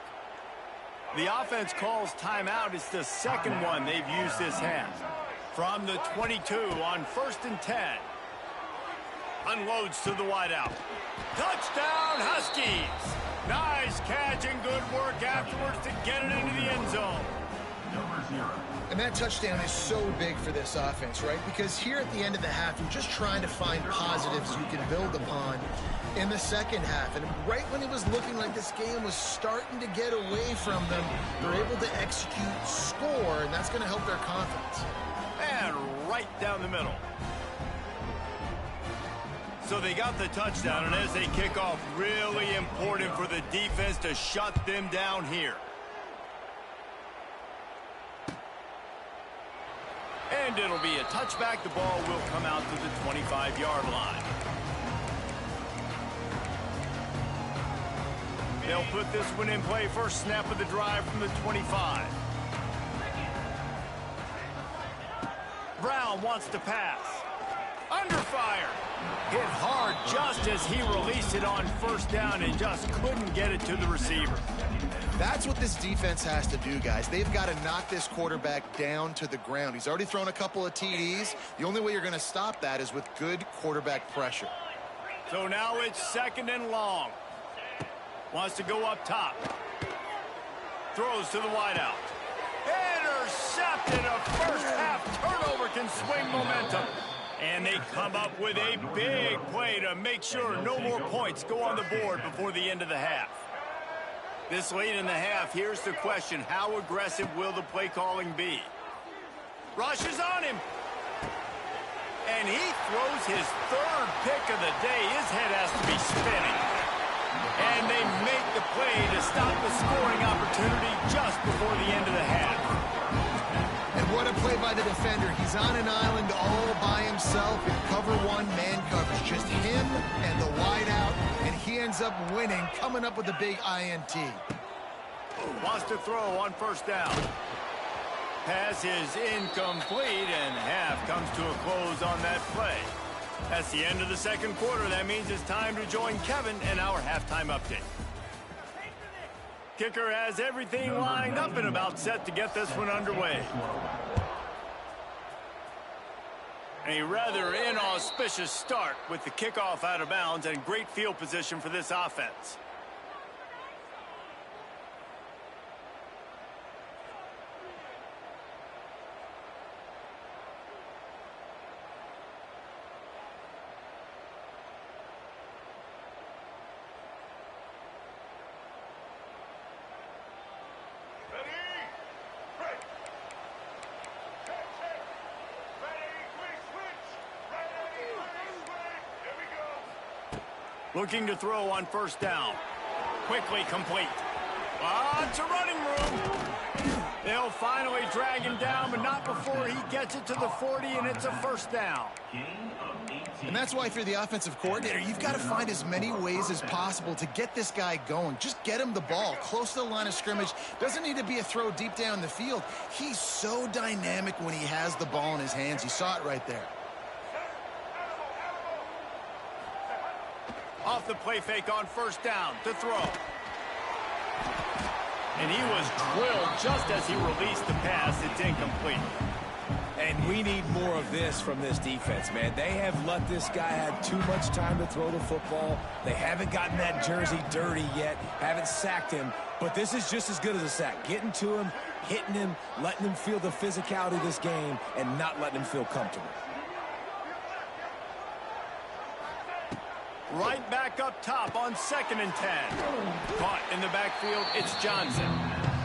The offense calls timeout. It's the second one they've used this half. From the 22 on 1st and 10. Unloads to the wideout. Touchdown, Huskies! Nice catch and good work afterwards to get it into the end zone. And that touchdown is so big for this offense, right? Because here at the end of the half, you're just trying to find positives you can build upon in the second half. And right when it was looking like this game was starting to get away from them, they're able to execute, score, and that's going to help their confidence. And right down the middle. So they got the touchdown, and as they kick off, really important for the defense to shut them down here. And it'll be a touchback. The ball will come out to the 25-yard line. They'll put this one in play. First snap of the drive from the 25. Brown wants to pass. Under fire. Hit hard just as he released it on first down and just couldn't get it to the receiver. That's what this defense has to do, guys. They've got to knock this quarterback down to the ground. He's already thrown a couple of TDs. The only way you're going to stop that is with good quarterback pressure. So now it's 2nd and long. Wants to go up top. Throws to the wideout. Intercepted. A first half turnover can swing momentum. And they come up with a big play to make sure no more points go on the board before the end of the half. This late in the half, here's the question. How aggressive will the play calling be? Rushes on him. And he throws his 3rd pick of the day. His head has to be spinning. And they make the play to stop the scoring opportunity just before the end of the half. And what a play by the defender. He's on an island all by himself in cover 1 man coverage. Just him and the wideout, and he ends up winning, coming up with a big INT. Wants to throw on first down. Pass is incomplete, and half comes to a close on that play. That's the end of the second quarter. That means it's time to join Kevin in our halftime update. Kicker has everything lined up and about set to get this one underway. A rather inauspicious start with the kickoff out of bounds and great field position for this offense. Looking to throw on first down. Quickly complete. Lots of running room. They'll finally drag him down, but not before he gets it to the 40, and it's a first down. And that's why, if you're the offensive coordinator, you've got to find as many ways as possible to get this guy going. Just get him the ball close to the line of scrimmage. Doesn't need to be a throw deep down the field. He's so dynamic when he has the ball in his hands. You saw it right there. Off the play fake on first down to throw. And he was drilled just as he released the pass. It's incomplete. And we need more of this from this defense, man. They have let this guy have too much time to throw the football. They haven't gotten that jersey dirty yet, haven't sacked him. But this is just as good as a sack. Getting to him, hitting him, letting him feel the physicality of this game, and not letting him feel comfortable. Right back up top on 2nd and 10. Caught in the backfield, it's Johnson.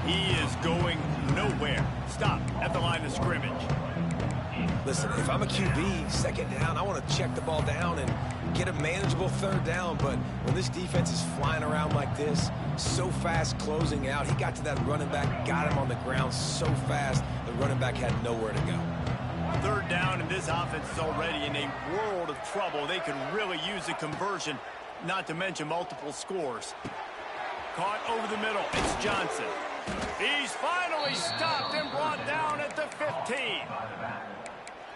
He is going nowhere. Stop at the line of scrimmage. Listen, if I'm a QB, second down, I want to check the ball down and get a manageable third down. But when this defense is flying around like this, so fast closing out, he got to that running back, got him on the ground so fast, the running back had nowhere to go. Third down, and this offense is already in a world of trouble. They could really use a conversion, not to mention multiple scores. Caught over the middle. It's Johnson. He's finally stopped and brought down at the 15.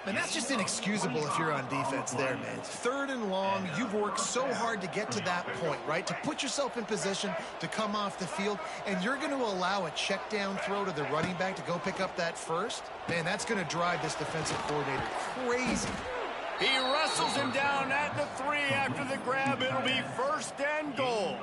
And that's just inexcusable if you're on defense there, man. 3rd and long, you've worked so hard to get to that point, right? To put yourself in position to come off the field, and you're going to allow a check down throw to the running back to go pick up that first? Man, that's going to drive this defensive coordinator crazy. He wrestles him down at the 3 after the grab. It'll be 1st and goal.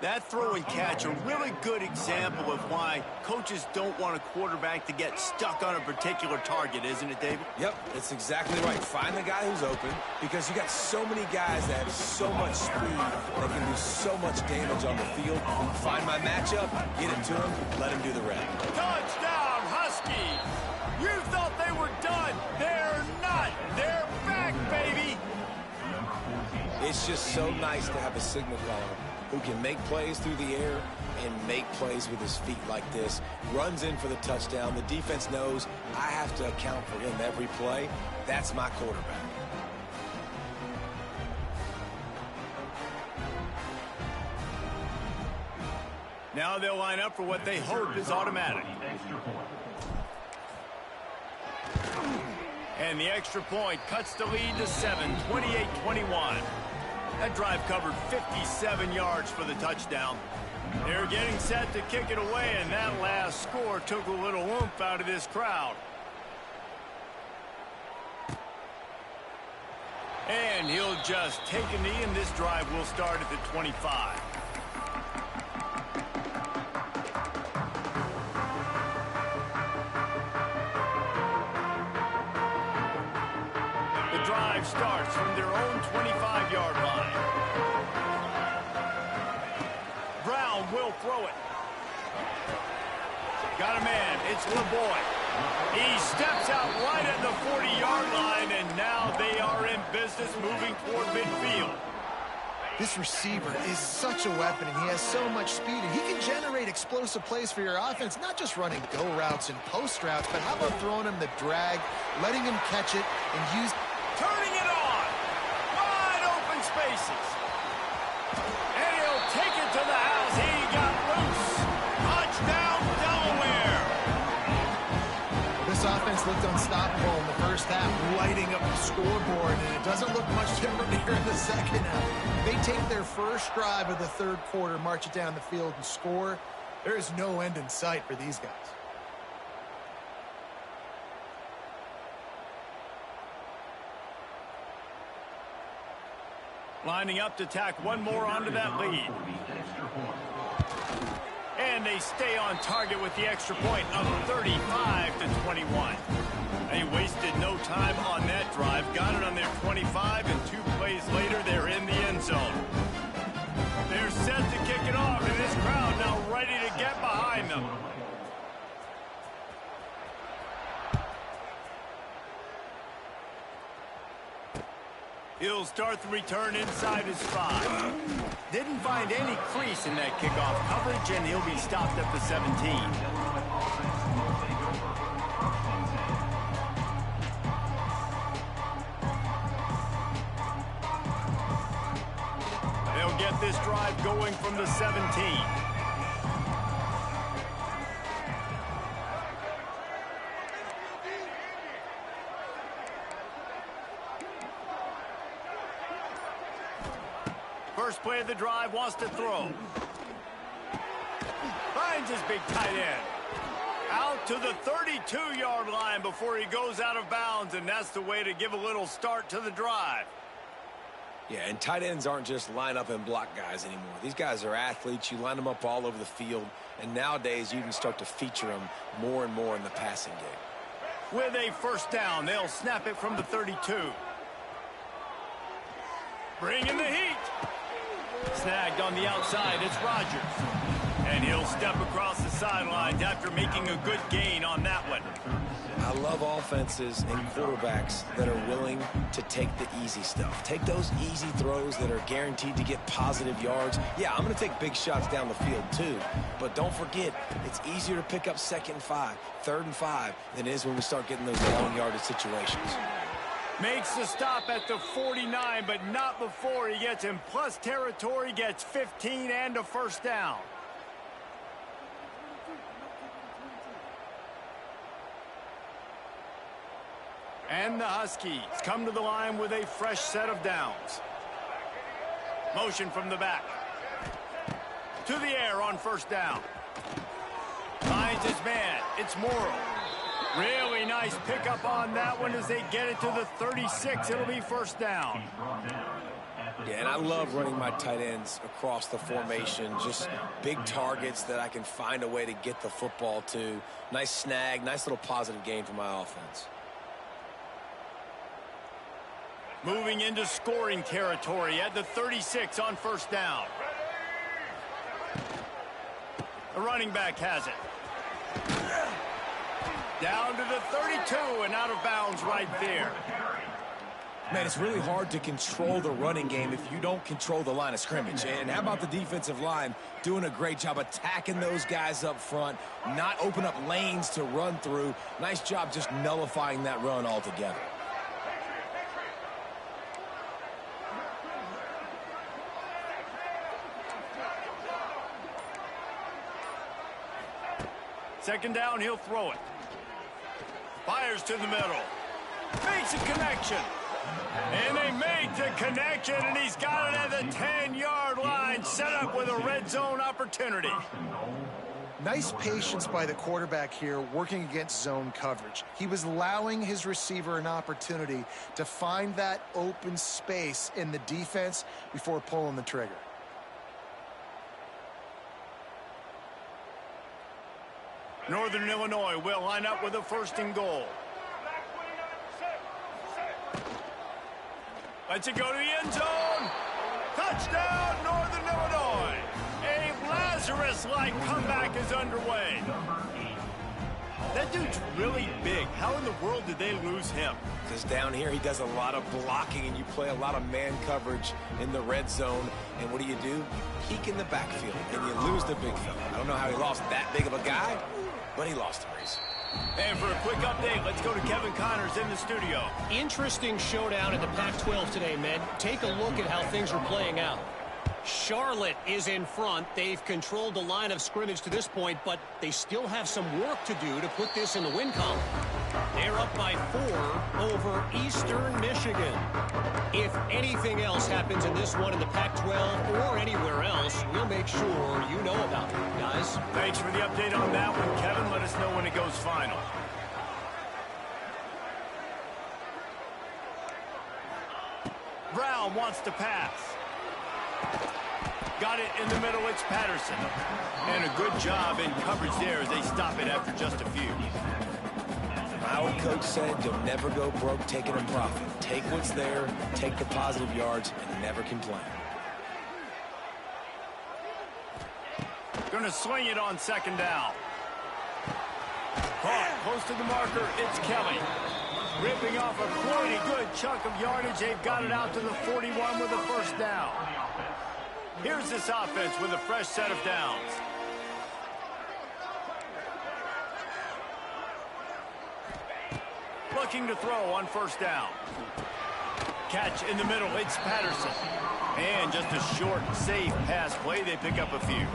That throw and catch, a really good example of why coaches don't want a quarterback to get stuck on a particular target, isn't it, David? Yep, it's exactly right. Find the guy who's open, because you got so many guys that have so much speed that can do so much damage on the field. Find my matchup, get it to him, let him do the rest. Touchdown, Huskies! You thought they were done. They're not. They're back, baby. It's just so nice to have a signal caller who can make plays through the air and make plays with his feet like this. Runs in for the touchdown. The defense knows I have to account for him every play. That's my quarterback. Now they'll line up for what they hope is automatic. And the extra point cuts the lead to 7, 28-21. That drive covered 57 yards for the touchdown. They're getting set to kick it away, and that last score took a little oomph out of this crowd. And he'll just take a knee, and this drive will start at the 25. The drive starts from their own 25-yard line. Brown will throw it. Got a man. It's LeBoy. He steps out right at the 40-yard line, and now they are in business moving toward midfield. This receiver is such a weapon, and he has so much speed, and he can generate explosive plays for your offense, not just running go routes and post routes, but how about throwing him the drag, letting him catch it, and use... Turning it on. Wide open spaces. And he'll take it to the house. He got loose. Touchdown, Delaware. This offense looked unstoppable in the first half, lighting up the scoreboard, and it doesn't look much different here in the second half. They take their first drive of the third quarter, march it down the field, and score. There is no end in sight for these guys. Lining up to tack one more onto that lead. And they stay on target with the extra point of 35-21. They wasted no time on that drive. Got it on their 25, and 2 plays later, they're in the end zone. They're set to kick it off, and this crowd now ready to get behind them. He'll start the return inside his 5. Didn't find any crease in that kickoff coverage, and he'll be stopped at the 17. They'll get this drive going from the 17. First play of the drive, wants to throw. Finds his big tight end. Out to the 32-yard line before he goes out of bounds, and that's the way to give a little start to the drive. Yeah, and tight ends aren't just line up and block guys anymore. These guys are athletes. You line them up all over the field, and nowadays you can start to feature them more and more in the passing game. With a first down, they'll snap it from the 32. Bringing the heat. Snagged on the outside, it's Rodgers. And he'll step across the sidelines after making a good gain on that one. I love offenses and quarterbacks that are willing to take the easy stuff. Take those easy throws that are guaranteed to get positive yards. Yeah, I'm going to take big shots down the field too. But don't forget, it's easier to pick up 2nd and 5, 3rd and 5 than it is when we start getting those long yardage situations. Makes the stop at the 49, but not before he gets in plus territory, gets 15 and a first down. And the Huskies come to the line with a fresh set of downs. Motion from the back. To the air on first down. Finds his man. It's Morrow. Really nice pickup on that one as they get it to the 36. It'll be first down. Yeah, and I love running my tight ends across the formation. Just big targets that I can find a way to get the football to. Nice snag, nice little positive gain for my offense. Moving into scoring territory at the 36 on first down. The running back has it. Down to the 32 and out of bounds right there. Man, it's really hard to control the running game if you don't control the line of scrimmage. And how about the defensive line doing a great job attacking those guys up front, not open up lanes to run through. Nice job just nullifying that run altogether. Second down, he'll throw it. Fires to the middle. Makes a connection. And they make the connection, and he's got it at the 10-yard line, set up with a red zone opportunity. Nice patience by the quarterback here working against zone coverage. He was allowing his receiver an opportunity to find that open space in the defense before pulling the trigger. Northern Illinois will line up with a first and goal. Lets it go to the end zone. Touchdown, Northern Illinois. A Lazarus-like comeback is underway. That dude's really big. How in the world did they lose him? Because down here he does a lot of blocking and you play a lot of man coverage in the red zone. And what do? You peek in the backfield and you lose the big fella. I don't know how he lost that big of a guy, but he lost the race. And for a quick update, let's go to Kevin Connors in the studio. Interesting showdown in the Pac-12 today, men. Take a look at how things are playing out. Charlotte is in front. They've controlled the line of scrimmage to this point, but they still have some work to do to put this in the win column. They're up by 4 over Eastern Michigan. If anything else happens in this one in the Pac-12 or anywhere else, we'll make sure you know about it, guys. Thanks for the update on that one, Kevin. Let us know when it goes final. Brown wants to pass. Got it in the middle, it's Patterson. And a good job in coverage there as they stop it after just a few. My old coach said you'll never go broke taking a profit. Take what's there, take the positive yards, and never complain. Gonna swing it on second down. Caught close to the marker, it's Kelly. Ripping off a pretty good chunk of yardage. They've got it out to the 41 with a first down. Here's this offense with a fresh set of downs. Looking to throw on first down. Catch in the middle, it's Patterson. And just a short, safe pass play. They pick up a few.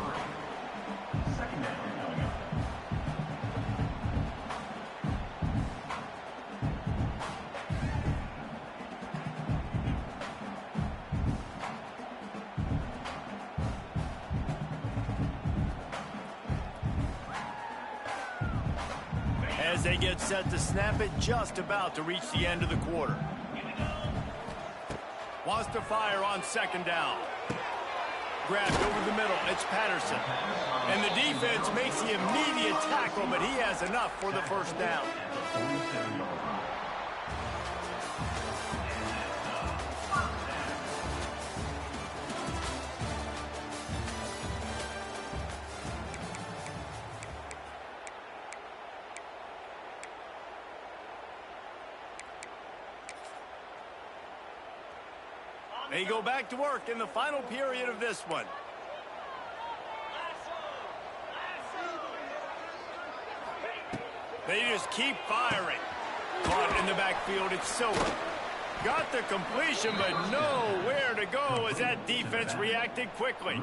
As they get set to snap it, just about to reach the end of the quarter. Wants to fire on second down. Grabbed over the middle, it's Patterson. And the defense makes the immediate tackle, but he has enough for the first down. They go back to work in the final period of this one. They just keep firing. Caught in the backfield, it's Silver. Got the completion, but nowhere to go as that defense reacted quickly.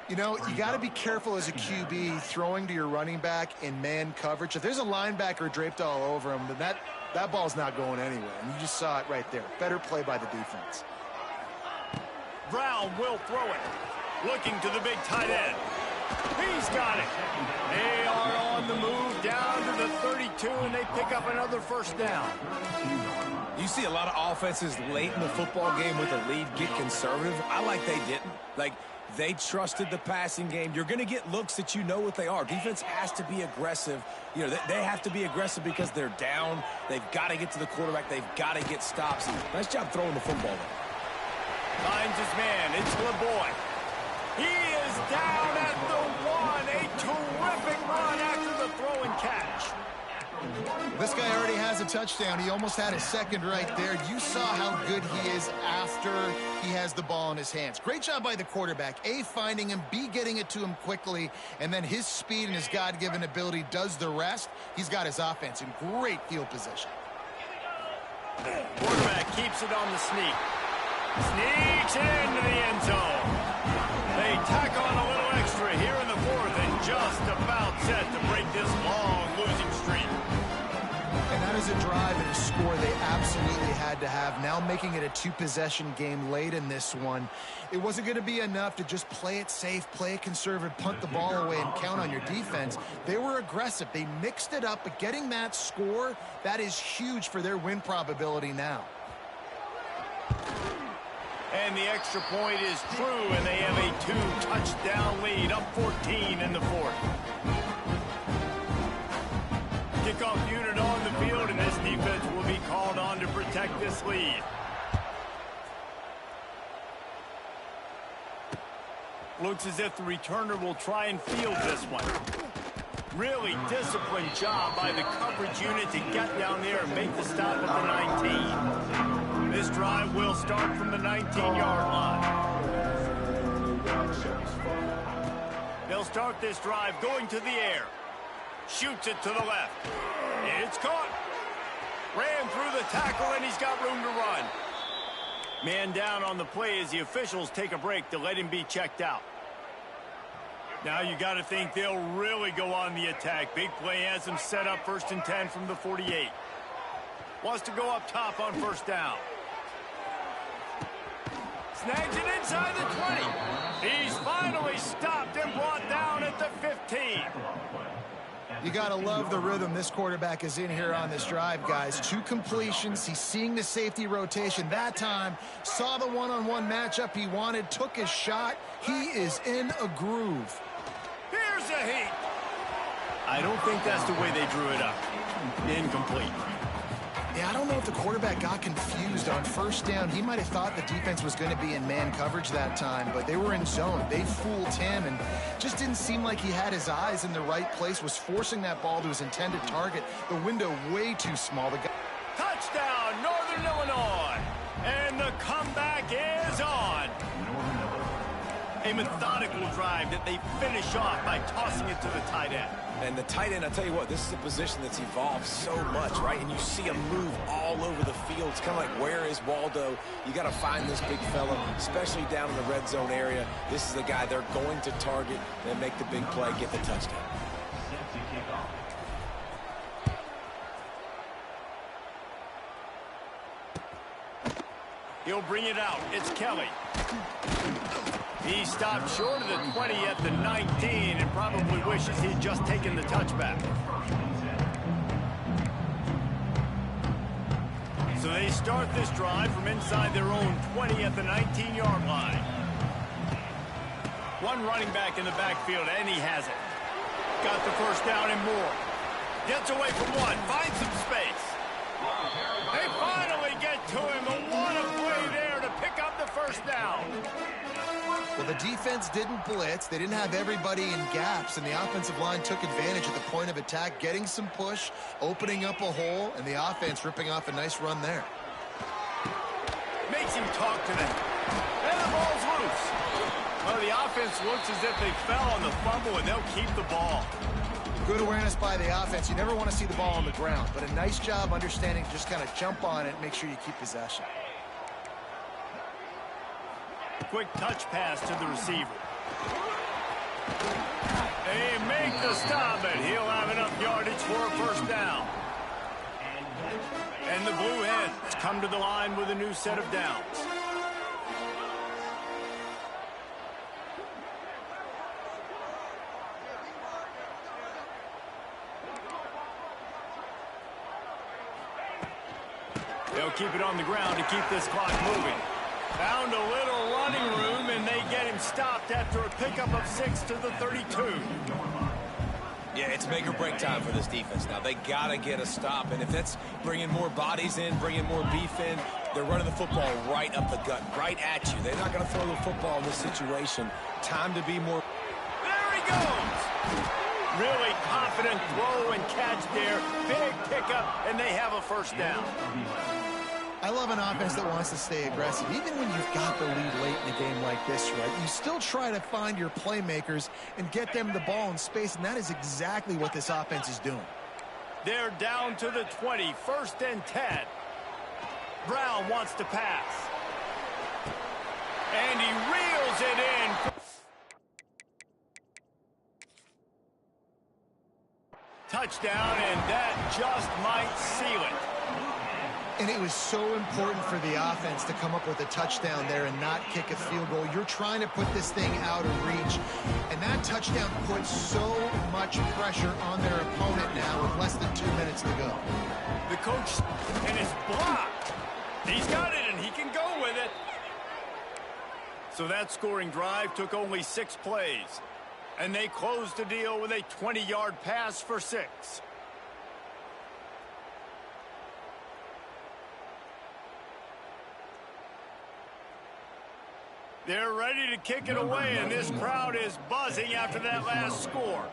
You know, you got to be careful as a QB throwing to your running back in man coverage. If there's a linebacker draped all over him, then that ball's not going anywhere. And you just saw it right there. Better play by the defense. Brown will throw it. Looking to the big tight end. He's got it. They are on the move down to the 32, and they pick up another first down. You see a lot of offenses late in the football game with a lead get conservative. I like they didn't. Like, they trusted the passing game. You're going to get looks that you know what they are. Defense has to be aggressive. You know, they have to be aggressive because they're down. They've got to get to the quarterback. They've got to get stops. Nice job throwing the football there. Finds his man. It's LeBoy. He is down at the 1. A terrific run after the throw and catch. This guy already has a touchdown. He almost had a second right there. You saw how good he is after he has the ball in his hands. Great job by the quarterback. A, finding him, B, getting it to him quickly, and then his speed and his God-given ability does the rest. He's got his offense in great field position. Quarterback keeps it on the sneak. Sneaks into the end zone. They tack on a little extra here in the fourth and just about set to break this long losing streak. And that is a drive and a score they absolutely had to have. Now making it a two-possession game late in this one. It wasn't going to be enough to just play it safe, play it conservative, punt the ball away, and count on your defense. They were aggressive. They mixed it up, but getting that score, that is huge for their win probability now. And the extra point is true, and they have a 2-touchdown lead, up 14 in the fourth. Kickoff unit on the field, and this defense will be called on to protect this lead. Looks as if the returner will try and field this one. Really disciplined job by the coverage unit to get down there and make the stop at the 19. This drive will start from the 19-yard line. They'll start this drive going to the air. Shoots it to the left. It's caught. Ran through the tackle, and he's got room to run. Man down on the play as the officials take a break to let him be checked out. Now you got to think they'll really go on the attack. Big play has them set up 1st and 10 from the 48. Wants to go up top on first down. Snags it inside the 20. He's finally stopped and brought down at the 15. You got to love the rhythm this quarterback is in here on this drive, guys. 2 completions. He's seeing the safety rotation that time. Saw the one-on-one matchup he wanted. Took his shot. He is in a groove. Here's a heat. I don't think that's the way they drew it up. Incomplete. Yeah, I don't know if the quarterback got confused on first down. He might have thought the defense was going to be in man coverage that time, but they were in zone. They fooled him and just didn't seem like he had his eyes in the right place, was forcing that ball to his intended target. The window way too small. Touchdown, Northern Illinois. And the comeback is on. A methodical drive that they finish off by tossing it to the tight end. And the tight end, I'll tell you what, this is a position that's evolved so much, right? And you see him move all over the field. It's kind of like, where is Waldo? You got to find this big fella, especially down in the red zone area. This is the guy they're going to target and make the big play, get the touchdown. He'll bring it out. It's Kelly. He stopped short of the 20 at the 19 and probably wishes he'd just taken the touchback. So they start this drive from inside their own 20 at the 19-yard line. One running back in the backfield, and he has it. Got the first down and more. Gets away from one, finds some space. They finally get to him, but what a play there to pick up the first down. Well, the defense didn't blitz. They didn't have everybody in gaps, and the offensive line took advantage at the point of attack, getting some push, opening up a hole, and the offense ripping off a nice run there. Makes him talk to them. And the ball's loose. Well, the offense looks as if they fell on the fumble, and they'll keep the ball. Good awareness by the offense. You never want to see the ball on the ground, but a nice job understanding to just kind of jump on it and make sure you keep possession. Quick touch pass to the receiver. They make the stop, and he'll have enough yardage for a first down. And the Blue Hens come to the line with a new set of downs. They'll keep it on the ground to keep this clock moving. Found a little running room, and they get him stopped after a pickup of 6 to the 32. Yeah, it's make or break time for this defense now. They got to get a stop, and if that's bringing more bodies in, bringing more beef in, they're running the football right up the gut, right at you. They're not going to throw the football in this situation. Time to be more... There he goes! Really confident throw and catch there. Big pickup, and they have a first down. I love an offense that wants to stay aggressive. Even when you've got the lead late in a game like this, right, you still try to find your playmakers and get them the ball in space, and that is exactly what this offense is doing. They're down to the 20, 1st and 10. Brown wants to pass. And he reels it in. Touchdown, and that just might seal it. And it was so important for the offense to come up with a touchdown there and not kick a field goal. You're trying to put this thing out of reach. And that touchdown puts so much pressure on their opponent now with less than 2 minutes to go. The coach, and it's blocked. He's got it, and he can go with it. So that scoring drive took only 6 plays. And they closed the deal with a 20-yard pass for 6. They're ready to kick it away, and this crowd is buzzing after that last score.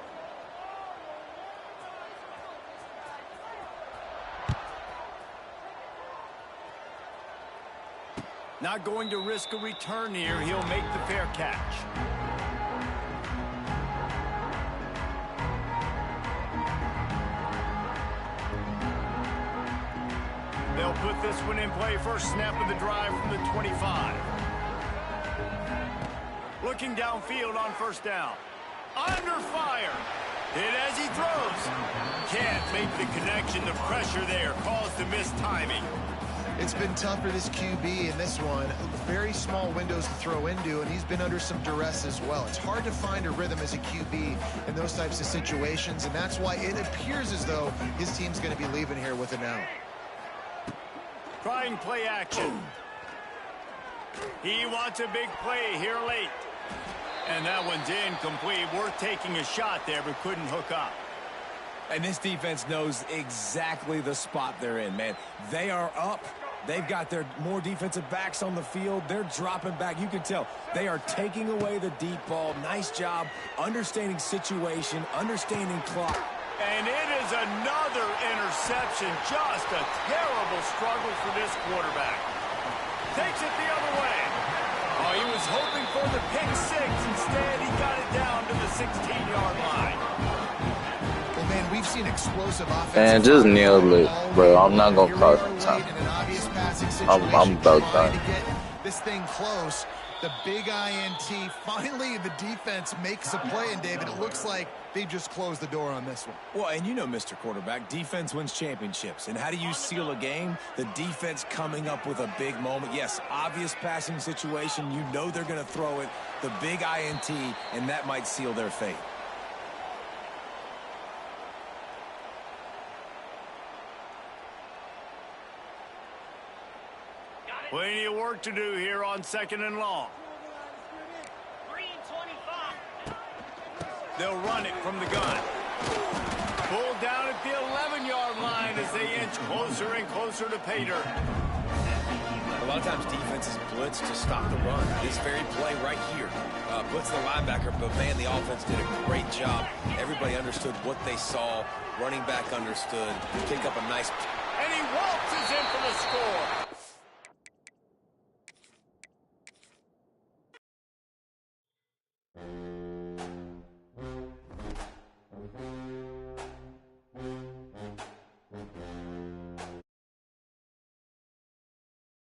Not going to risk a return here. He'll make the fair catch. They'll put this one in play. First snap of the drive from the 25. Looking downfield on first down. Under fire. Hit as he throws. Can't make the connection. The pressure there caused the missed timing. It's been tough for this QB in this one. Very small windows to throw into, and he's been under some duress as well. It's hard to find a rhythm as a QB in those types of situations, and that's why it appears as though his team's going to be leaving here with an out. Trying play action. He wants a big play here late. And that one's incomplete. Worth taking a shot there, but couldn't hook up. And this defense knows exactly the spot they're in, man. They are up. They've got their more defensive backs on the field. They're dropping back. You can tell they are taking away the deep ball. Nice job understanding situation, understanding clock. And it is another interception. Just a terrible struggle for this quarterback. Takes it the other way. Oh, he was hoping for the pick 6. Instead, he got it down to the 16-yard line. Well, man, we've seen explosive offense. Man, just nailed it, bro. I'm not going to call it time. I'm about done. To get this thing close. The big INT. Finally, the defense makes a play, and David, it looks like they just closed the door on this one. Well, and you know, Mr. Quarterback, defense wins championships. And how do you seal a game? The defense coming up with a big moment. Yes, obvious passing situation. You know they're going to throw it. The big INT, and that might seal their fate. Plenty of work to do here on 2nd and long. They'll run it from the gun. Pulled down at the 11-yard line as they inch closer and closer to pay dirt. A lot of times defenses blitz to stop the run. This very play right here blitz the linebacker, but man, the offense did a great job. Everybody understood what they saw. Running back understood. Pick up a nice... And he waltzes in for the score.